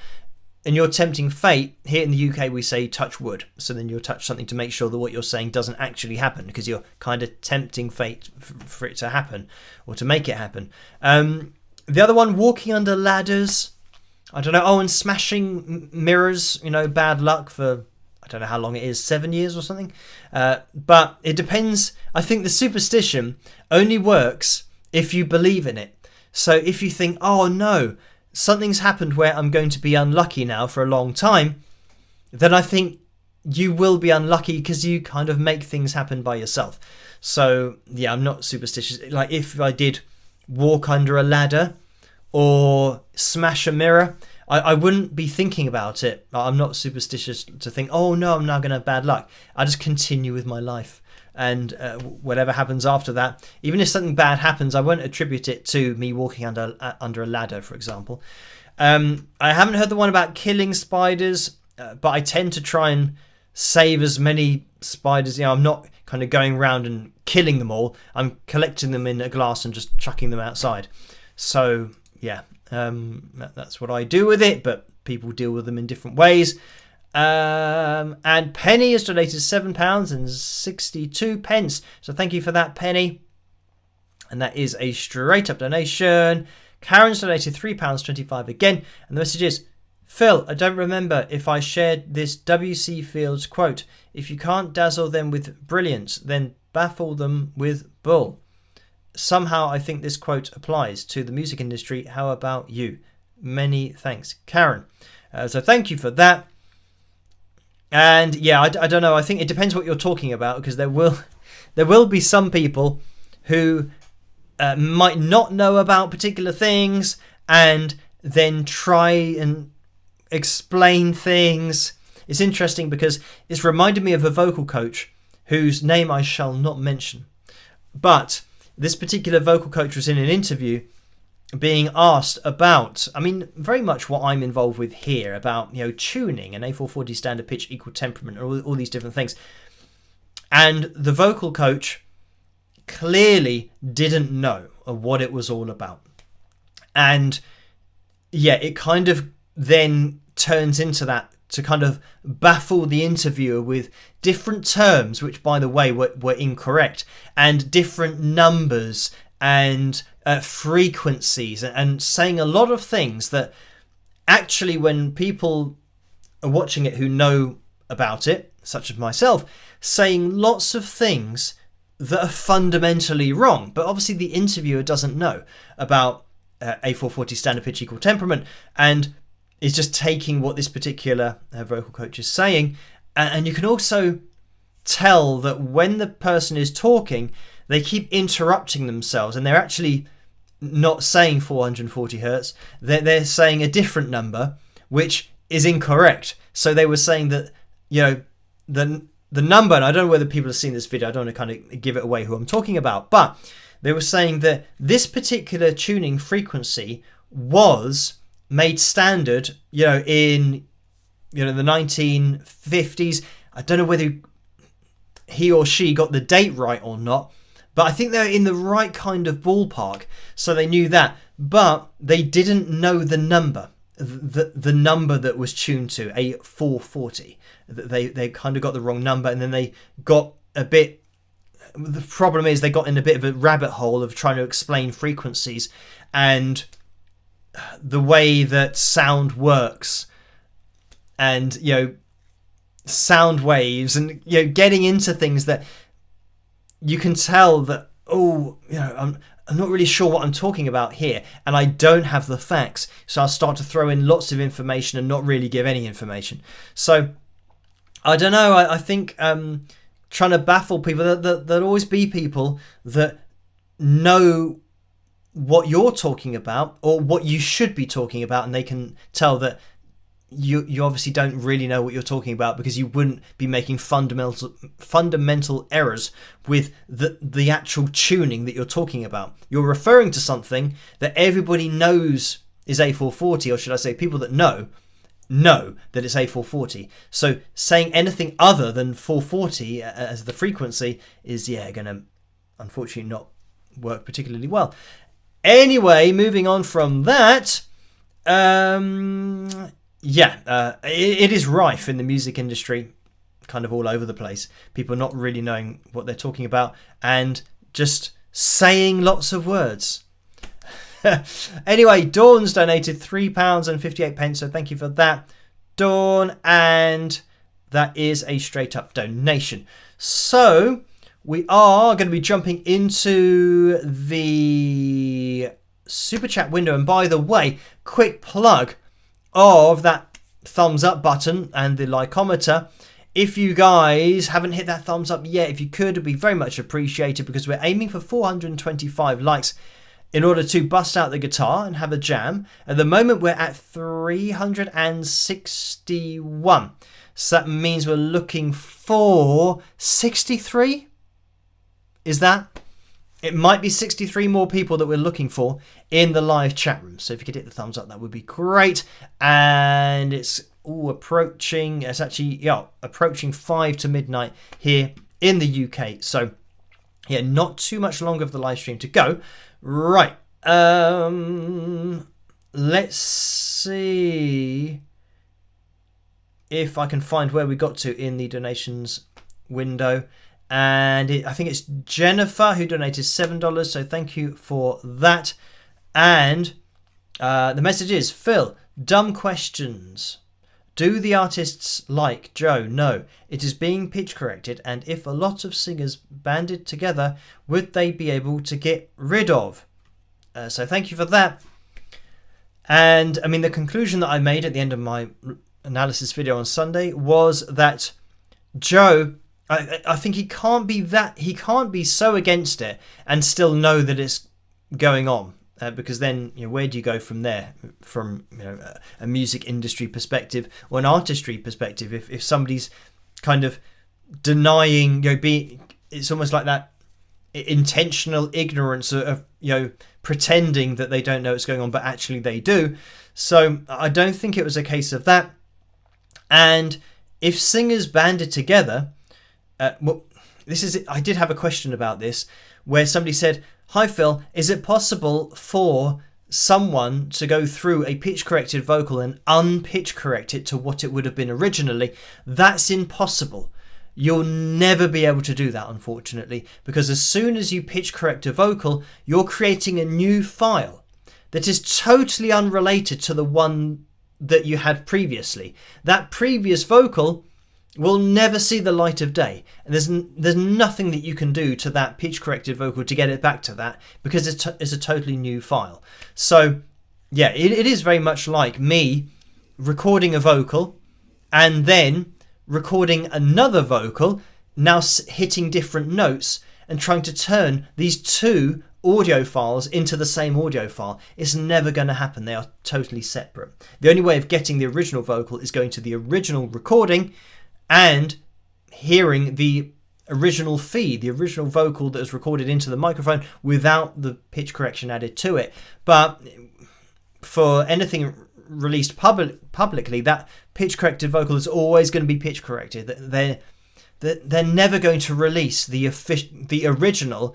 And you're tempting fate, here in the UK we say touch wood. So then you'll touch something to make sure that what you're saying doesn't actually happen, because you're kind of tempting fate for it to happen or to make it happen. The other one, walking under ladders. I don't know. Oh, and smashing mirrors. Bad luck for, I don't know how long it is, 7 years or something. But it depends. I think the superstition only works if you believe in it. So if you think, oh no, something's happened where I'm going to be unlucky now for a long time, then I think you will be unlucky because you kind of make things happen by yourself. So yeah, I'm not superstitious. Like if I did walk under a ladder or smash a mirror, I wouldn't be thinking about it. I'm not superstitious to think, oh no, I'm now going to have bad luck. I just continue with my life. And whatever happens after that, even if something bad happens, I won't attribute it to me walking under a ladder, for example. I haven't heard the one about killing spiders, but I tend to try and save as many spiders. I'm not kind of going around and killing them all. I'm collecting them in a glass and just chucking them outside. So yeah, that's what I do with it, but people deal with them in different ways. And Penny has donated £7.62. So thank you for that, Penny. And that is a straight up donation. Karen's donated £3.25 again. And the message is, Phil, I don't remember if I shared this W.C. Fields quote. If you can't dazzle them with brilliance, then baffle them with bull. Somehow I think this quote applies to the music industry. How about you? Many thanks, Karen. So thank you for that. And yeah, I don't know. I think it depends what you're talking about, because there will be some people who might not know about particular things and then try and explain things. It's interesting because it's reminded me of a vocal coach whose name I shall not mention. But this particular vocal coach was in an interview being asked about, very much what I'm involved with here, about, tuning and A440 standard pitch equal temperament and all these different things. And the vocal coach clearly didn't know what it was all about. And yeah, it kind of then turns into that, to kind of baffle the interviewer with different terms, which by the way were incorrect, and different numbers and frequencies, and saying a lot of things that actually, when people are watching it who know about it, such as myself, saying lots of things that are fundamentally wrong. But obviously the interviewer doesn't know about A440 standard pitch equal temperament, and is just taking what this particular vocal coach is saying. And you can also tell that when the person is talking, they keep interrupting themselves, and they're actually not saying 440 hertz. They're saying a different number, which is incorrect. So they were saying that, the number, and I don't know whether people have seen this video, I don't want to kind of give it away who I'm talking about, but they were saying that this particular tuning frequency was made standard, in, the 1950s. I don't know whether he or she got the date right or not, but I think they're in the right kind of ballpark, so they knew that. But they didn't know the number, the number that was tuned to, A440. They kind of got the wrong number, and then they got a bit... The problem is they got in a bit of a rabbit hole of trying to explain frequencies and the way that sound works, and sound waves, and getting into things that you can tell that, I'm not really sure what I'm talking about here, and I don't have the facts, so I'll start to throw in lots of information and not really give any information. So I don't know, I think trying to baffle people, there'll always be people that know what you're talking about, or what you should be talking about, and they can tell that you obviously don't really know what you're talking about, because you wouldn't be making fundamental errors with the actual tuning that you're talking about. You're referring to something that everybody knows is A440, or should I say people that know that it's A440. So saying anything other than 440 as the frequency is going to unfortunately not work particularly well. Anyway, moving on from that, it is rife in the music industry, kind of all over the place. People not really knowing what they're talking about and just saying lots of words. Anyway, Dawn's donated £3.58, so thank you for that, Dawn, and that is a straight up donation. So we are going to be jumping into the super chat window, and by the way, quick plug of that thumbs up button and the likeometer. If you guys haven't hit that thumbs up yet, if you could, it'd be very much appreciated, because we're aiming for 425 likes in order to bust out the guitar and have a jam. At the moment, we're at 361. So that means we're looking for 63? Is that? It might be 63 more people that we're looking for in the live chat room. So if you could hit the thumbs up, that would be great. And it's approaching. It's actually approaching 5 to midnight here in the UK. So yeah, not too much longer of the live stream to go. Right. Let's see if I can find where we got to in the donations window. And I think it's Jennifer who donated $7, so thank you for that. And the message is, Phil, dumb questions. Do the artists like Joe? No, it is being pitch corrected, and if a lot of singers banded together, would they be able to get rid of? So thank you for that. And I mean, the conclusion that I made at the end of my analysis video on Sunday was that Joe, I think he can't be so against it and still know that it's going on, because then where do you go from there, from a music industry perspective or an artistry perspective, if somebody's kind of denying, it's almost like that intentional ignorance of pretending that they don't know what's going on, but actually they do. So I don't think it was a case of that. And if singers banded together, I did have a question about this, where somebody said, "Hi Phil, is it possible for someone to go through a pitch corrected vocal and unpitch correct it to what it would have been originally?" That's impossible. You'll never be able to do that, unfortunately, because as soon as you pitch correct a vocal, you're creating a new file that is totally unrelated to the one that you had previously. That previous vocal will never see the light of day, and there's nothing that you can do to that pitch corrected vocal to get it back to that, because it's a totally new file. So yeah, it is very much like me recording a vocal and then recording another vocal, now hitting different notes and trying to turn these two audio files into the same audio file. It's never going to happen. They are totally separate. The only way of getting the original vocal is going to the original recording and hearing the original feed, the original vocal that was recorded into the microphone without the pitch correction added to it. But for anything released publicly, that pitch corrected vocal is always going to be pitch corrected. They're never going to release the original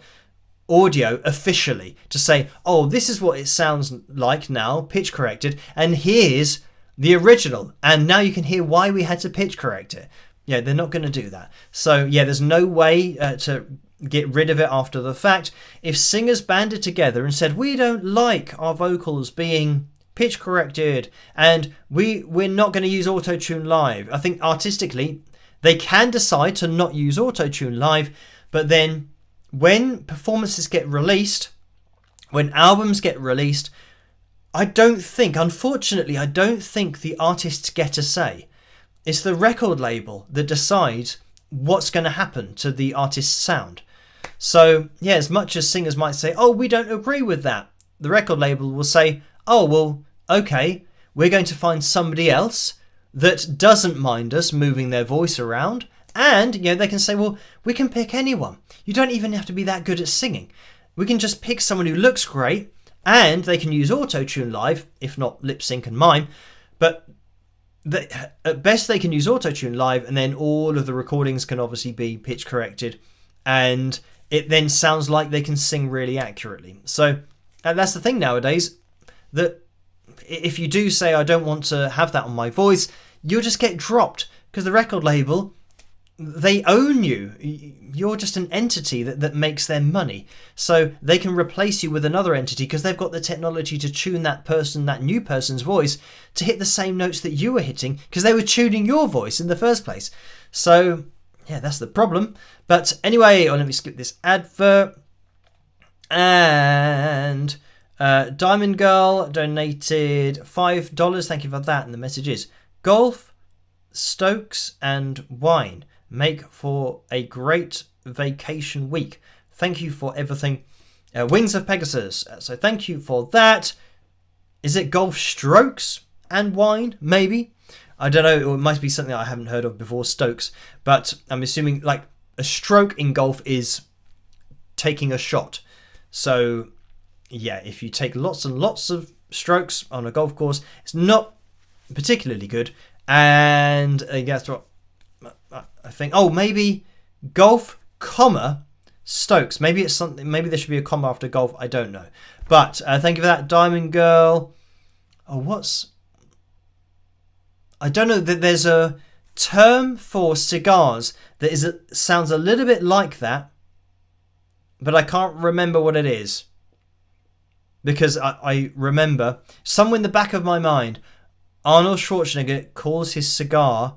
audio officially to say, oh, this is what it sounds like now, pitch corrected, and here's the original, and now you can hear why we had to pitch correct it. Yeah, they're not going to do that. So yeah, there's no way to get rid of it after the fact. If singers banded together and said, we don't like our vocals being pitch corrected and we're not going to use auto-tune live, I think artistically they can decide to not use auto-tune live, but then when performances get released, when albums get released, unfortunately, I don't think the artists get a say. It's the record label that decides what's going to happen to the artist's sound. So, yeah, as much as singers might say, oh, we don't agree with that, the record label will say, oh, well, okay, we're going to find somebody else that doesn't mind us moving their voice around. And, they can say, well, we can pick anyone. You don't even have to be that good at singing. We can just pick someone who looks great, and they can use auto-tune live, if not lip sync and mime. But at best they can use auto-tune live, and then all of the recordings can obviously be pitch corrected, and it then sounds like they can sing really accurately. So that's the thing nowadays, that if you do say I don't want to have that on my voice, you'll just get dropped, because the record label they own you. You're just an entity that makes their money. So they can replace you with another entity because they've got the technology to tune that new person's voice to hit the same notes that you were hitting because they were tuning your voice in the first place. So, yeah, that's the problem. But anyway, let me skip this advert. And Diamond Girl donated $5. Thank you for that. And the message is, golf, Stokes and wine make for a great vacation week. Thank you for everything. Wings of Pegasus. So thank you for that. Is it golf strokes and wine? Maybe. I don't know. It might be something I haven't heard of before, Stokes. But I'm assuming like a stroke in golf is taking a shot. So yeah, if you take lots and lots of strokes on a golf course, it's not particularly good. And that's what I think. Oh, maybe golf, comma, Stokes. Maybe it's something. Maybe there should be a comma after golf. I don't know. But thank you for that, Diamond Girl. Oh, I don't know. That there's a term for cigars that sounds a little bit like that, but I can't remember what it is. Because I remember somewhere in the back of my mind, Arnold Schwarzenegger calls his cigar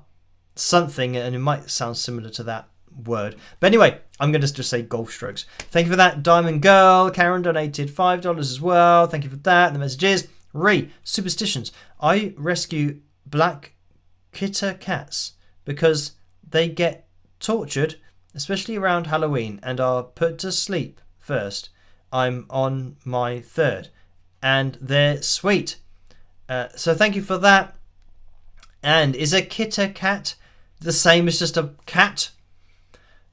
something, and it might sound similar to that word. But anyway, I'm going to just say golf strokes. Thank you for that, Diamond Girl. Karen donated $5 as well. Thank you for that. The message is, superstitions. I rescue black kitten cats because they get tortured, especially around Halloween, and are put to sleep first. I'm on my third, and they're sweet. So thank you for that. And is a kitten cat the same as just a cat?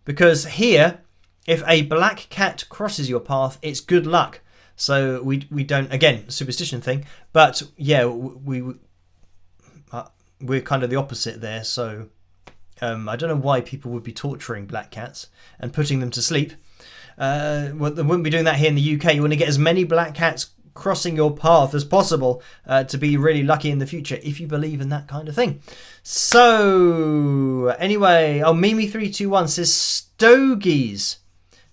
Because here, if a black cat crosses your path, it's good luck. So we don't, again, superstition thing. But yeah, we're kind of the opposite there. So I don't know why people would be torturing black cats and putting them to sleep. Well, they wouldn't be doing that here in the UK. You want to get as many black cats crossing your path as possible to be really lucky in the future, if you believe in that kind of thing. So anyway, Mimi321 says stogies.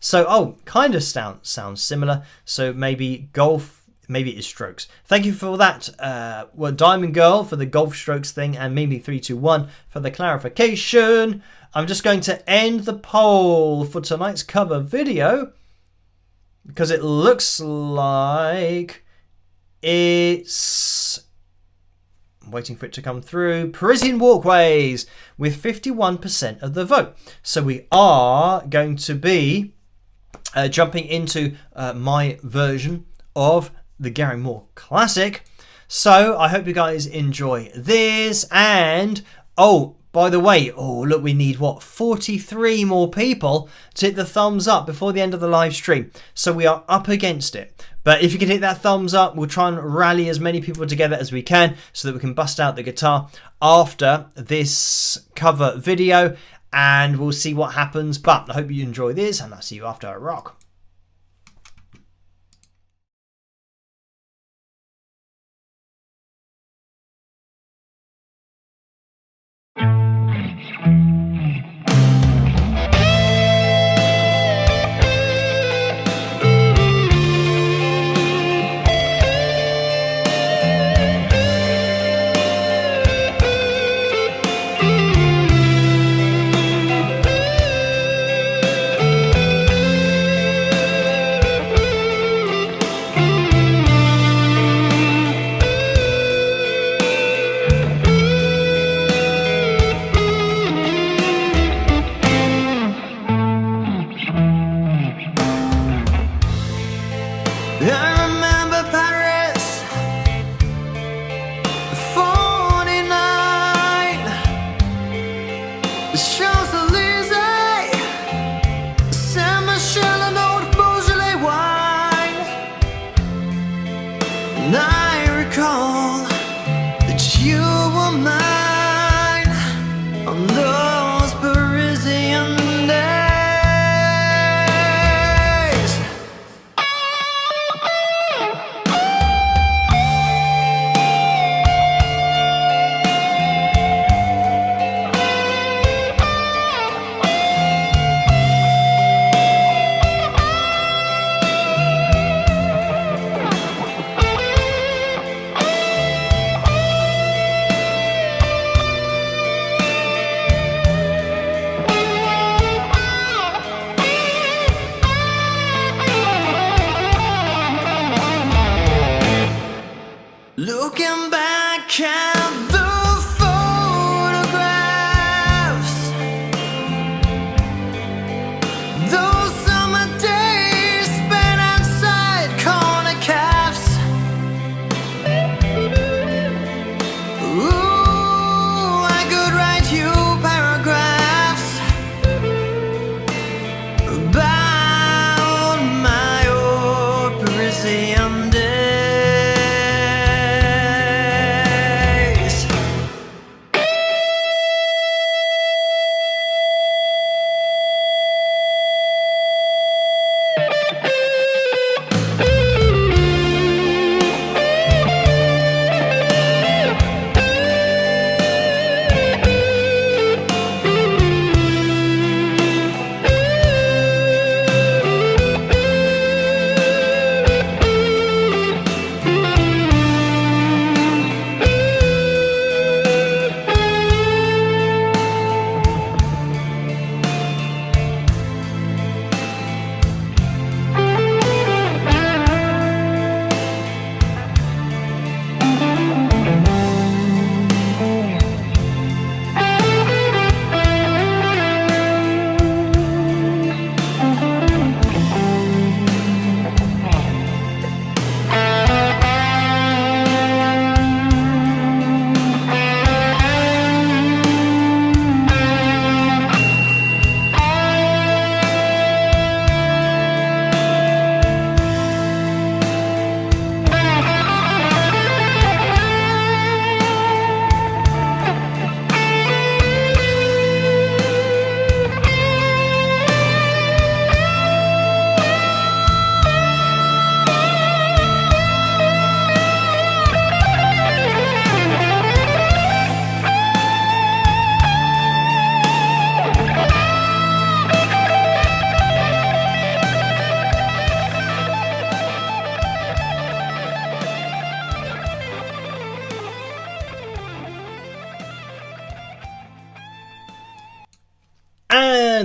So kind of sounds similar. So maybe golf, maybe it is strokes. Thank you for that. Diamond Girl for the golf strokes thing, and Mimi321 for the clarification. I'm just going to end the poll for tonight's cover video because it looks like it's... I'm waiting for it to come through. Parisian Walkways with 51% of the vote. So we are going to be jumping into my version of the Gary Moore Classic. So I hope you guys enjoy this. And by the way, look, we need 43 more people to hit the thumbs up before the end of the live stream. So we are up against it. But if you can hit that thumbs up, we'll try and rally as many people together as we can so that we can bust out the guitar after this cover video, and we'll see what happens. But I hope you enjoy this, and I'll see you after a rock.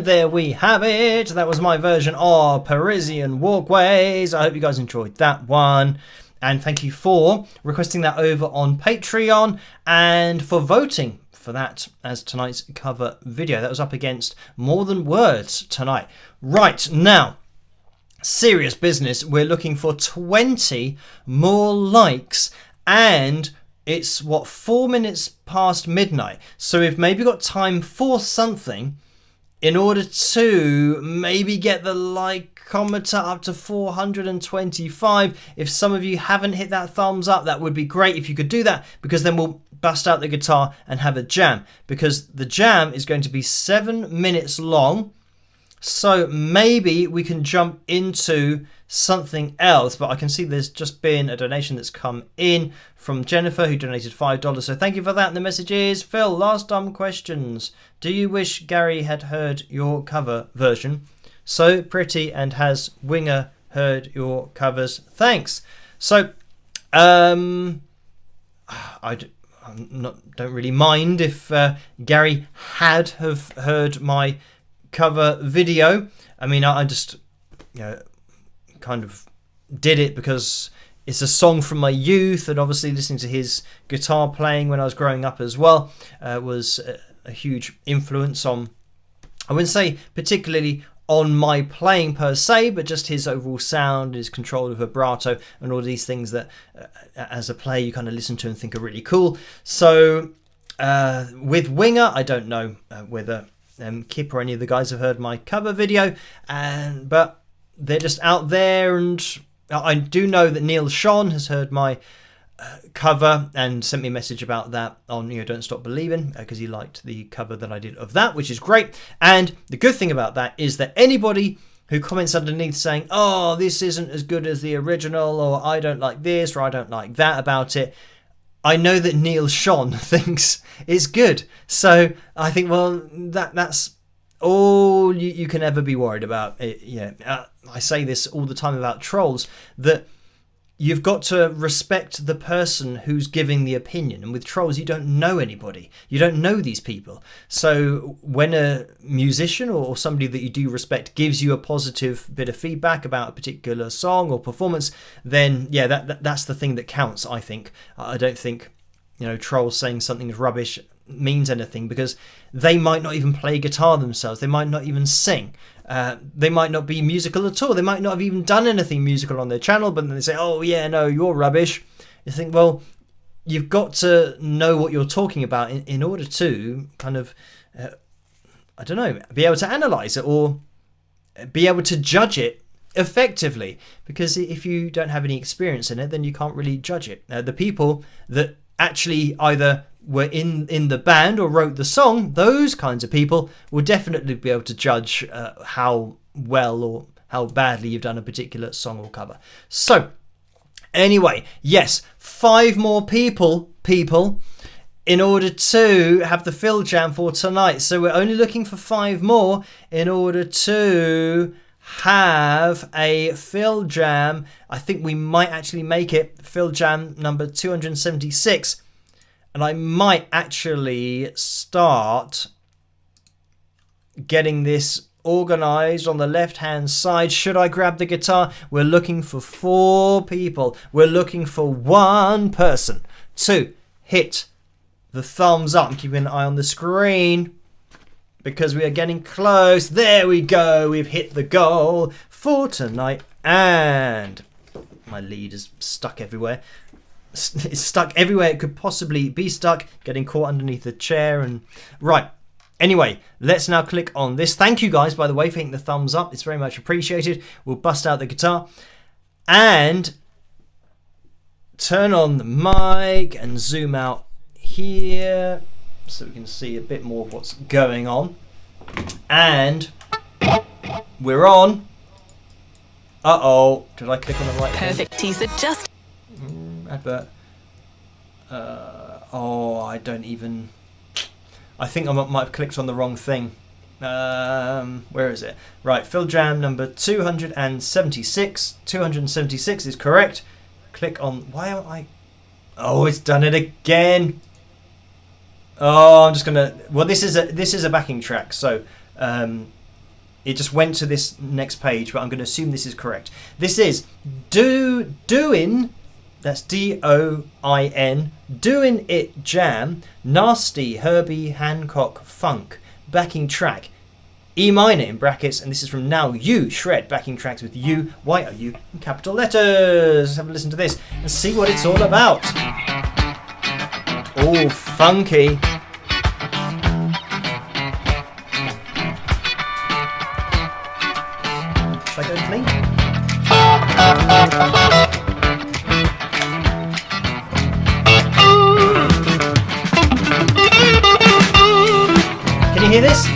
And there we have it. That was my version of Parisian Walkways. I hope you guys enjoyed that one. And thank you for requesting that over on Patreon and for voting for that as tonight's cover video. That was up against More Than Words tonight. Right, now, serious business. We're looking for 20 more likes, and it's, 4 minutes past midnight. So we've maybe got time for something in order to maybe get the likeometer up to 425. If some of you haven't hit that thumbs up, that would be great if you could do that, because then we'll bust out the guitar and have a jam, because the jam is going to be 7 minutes long. So maybe we can jump into something else, but I can see there's just been a donation that's come in from Jennifer, who donated $5. So thank you for that. And the message is, Phil, last dumb questions. Do you wish Gary had heard your cover version? So pretty, and has Winger heard your covers? Thanks. So, don't really mind if Gary had have heard my cover video. I mean, I just, kind of did it because it's a song from my youth, and obviously listening to his guitar playing when I was growing up as well was a huge influence on, I wouldn't say particularly on my playing per se, but just his overall sound, his control of vibrato, and all these things that as a player you kind of listen to and think are really cool. So with Winger, I don't know whether Kip or any of the guys have heard my cover video, but they're just out there, and I do know that Neil Sean has heard my cover and sent me a message about that on Don't Stop Believing, because he liked the cover that I did of that, which is great. And the good thing about that is that anybody who comments underneath saying, oh, this isn't as good as the original, or I don't like this, or I don't like that about it, I know that Neil Sean thinks it's good. So I think, well, that's all you can ever be worried about. I say this all the time about trolls, that you've got to respect the person who's giving the opinion. And with trolls, you don't know anybody. You don't know these people. So when a musician or somebody that you do respect gives you a positive bit of feedback about a particular song or performance, then yeah, that's the thing that counts, I think. I don't think, trolls saying something is rubbish means anything, because they might not even play guitar themselves. They might not even sing. They might not be musical at all. They might not have even done anything musical on their channel, but then they say, oh yeah, no, you're rubbish. You think, well, you've got to know what you're talking about in order to kind of, be able to analyze it or be able to judge it effectively. Because if you don't have any experience in it, then you can't really judge it. The people that actually either were in the band or wrote the song, those kinds of people will definitely be able to judge how well or how badly you've done a particular song or cover. So anyway, yes, 5 more people in order to have the Phil Jam for tonight. So we're only looking for 5 more in order to have a Phil Jam. I think we might actually make it Phil Jam number 276. And I might actually start getting this organised on the left-hand side. Should I grab the guitar? We're looking for 4 people. We're looking for 1 person to hit the thumbs up. I'm keeping an eye on the screen because we are getting close. There we go. We've hit the goal for tonight. And my lead is stuck everywhere. It's stuck everywhere it could possibly be stuck, getting caught underneath the chair. And right, anyway, let's now click on this. Thank you guys, by the way, for hitting the thumbs up. It's very much appreciated. We'll bust out the guitar and turn on the mic and zoom out here so we can see a bit more of what's going on. And we're on. Did I click on the right thing? Perfect teaser just advert. I don't even. I think I might have clicked on the wrong thing. Where is it? Right, Phil Jam number 276. 276 is correct. Click on. Why am I? Oh, it's done it again. Oh, I'm just gonna. Well, this is a backing track, so it just went to this next page, but I'm going to assume this is correct. This is doing, that's D-O-I-N, doing it jam, nasty Herbie Hancock funk, backing track, E minor in brackets, and this is from Now You Shred, backing tracks with U, Y-O-U in capital letters. Let's have a listen to this and see what it's all about. Oh, funky. Should I go clean? Can you hear this?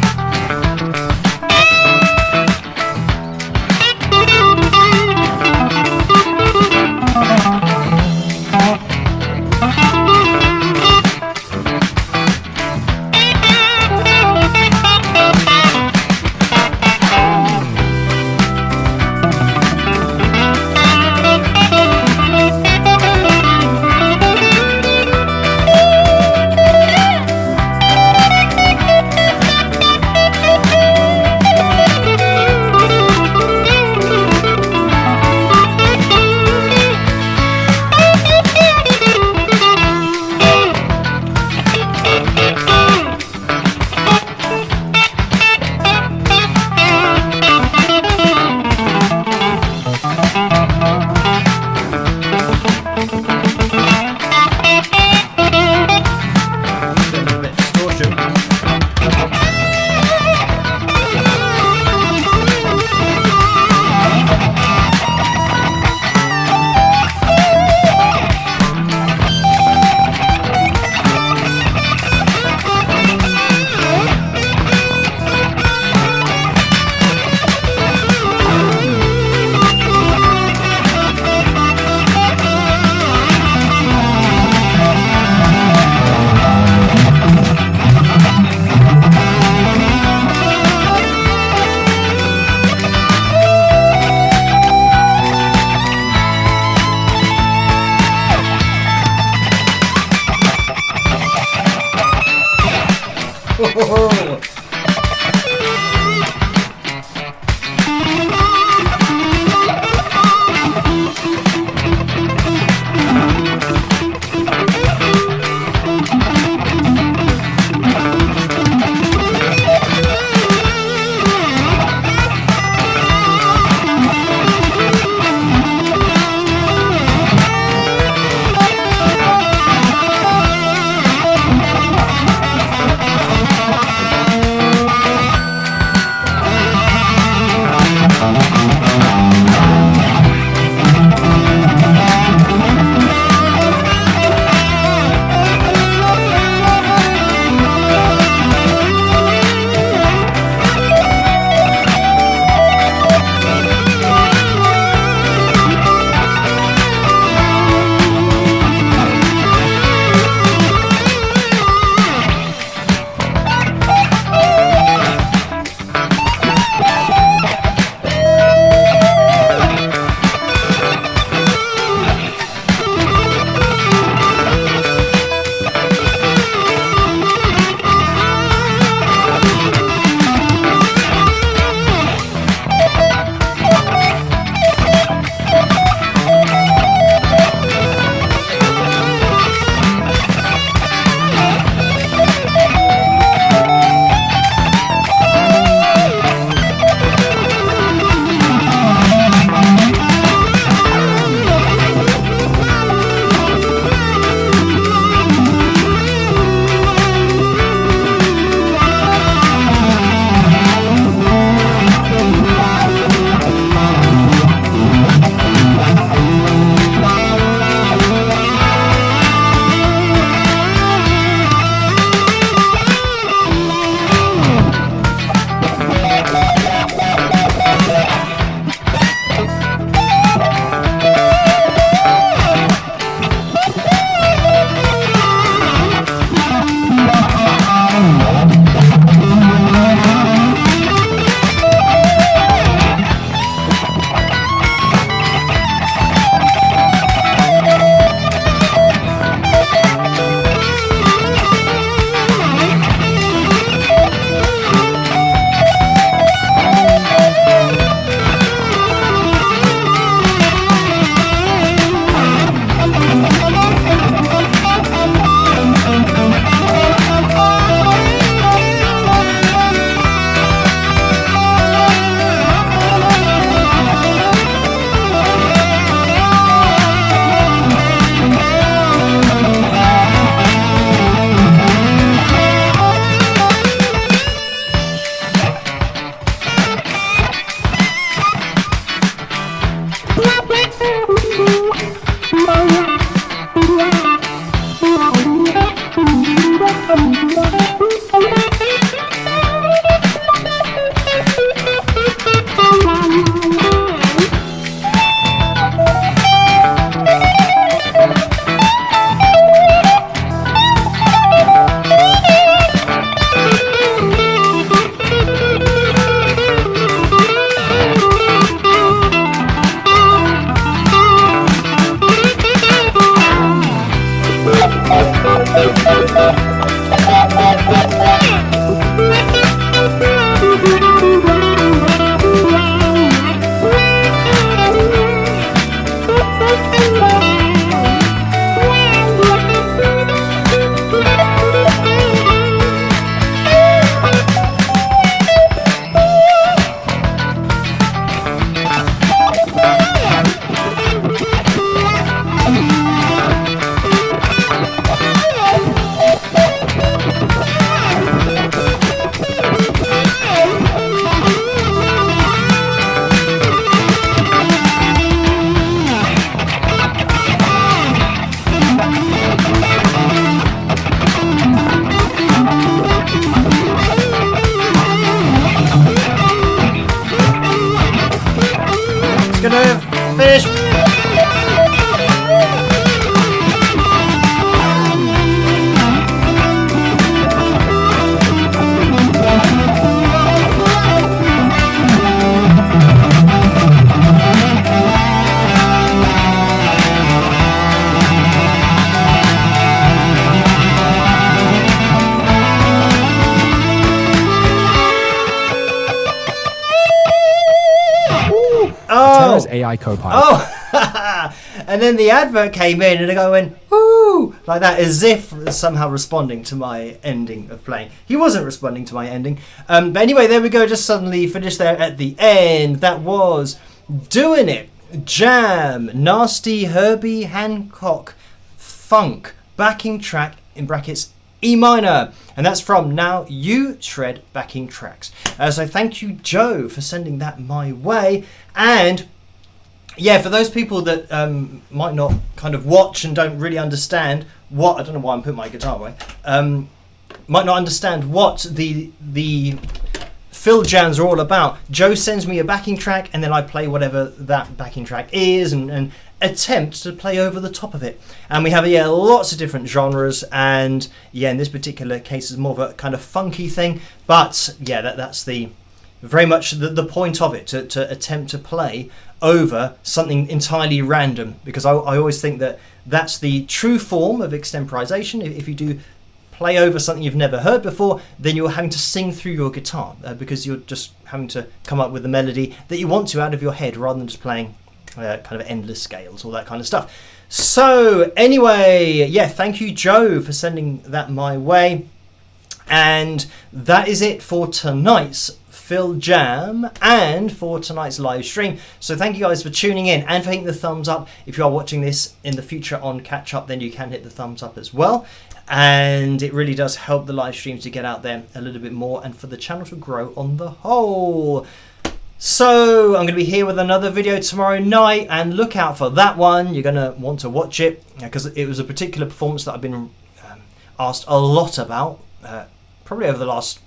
Atera's AI co-pilot. Oh, and then the advert came in and the guy went, woo, like that, as if somehow responding to my ending of playing. He wasn't responding to my ending. But anyway, there we go, just suddenly finished there at the end. That was Doing It, Jam, Nasty Herbie Hancock, Funk, backing track, in brackets, E minor, and that's from Now You Shred Backing Tracks. So thank you, Joe, for sending that my way. And yeah, for those people that might not kind of watch and don't really understand what, I don't know why I'm putting my guitar away, might not understand what the fill jams are all about. Joe sends me a backing track and then I play whatever that backing track is and attempt to play over the top of it. And we have lots of different genres, and yeah, in this particular case it's more of a kind of funky thing, but yeah, that's the very much the point of it, to attempt to play over something entirely random, because I always think that that's the true form of extemporization. If you do play over something you've never heard before, then you're having to sing through your guitar, because you're just having to come up with a melody that you want to out of your head, rather than just playing kind of endless scales, all that kind of stuff. So anyway, yeah, thank you, Joe, for sending that my way. And that is it for tonight's Phil Jam and for tonight's live stream. So thank you guys for tuning in and for hitting the thumbs up. If you are watching this in the future on catch up, then you can hit the thumbs up as well. And it really does help the live streams to get out there a little bit more and for the channel to grow on the whole. So I'm going to be here with another video tomorrow night, and look out for that one. You're going to want to watch it because it was a particular performance that I've been asked a lot about, probably over the last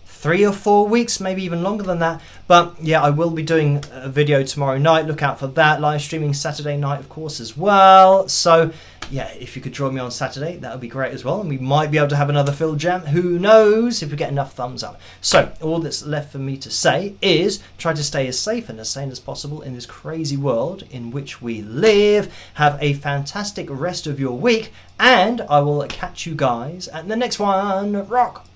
3 or 4 weeks, maybe even longer than that. But yeah, I will be doing a video tomorrow night. Look out for that. Live streaming Saturday night, of course, as well. So yeah, if you could join me on Saturday, that would be great as well. And we might be able to have another Phil Jam. Who knows, if we get enough thumbs up. So all that's left for me to say is try to stay as safe and as sane as possible in this crazy world in which we live. Have a fantastic rest of your week, and I will catch you guys at the next one. Rock!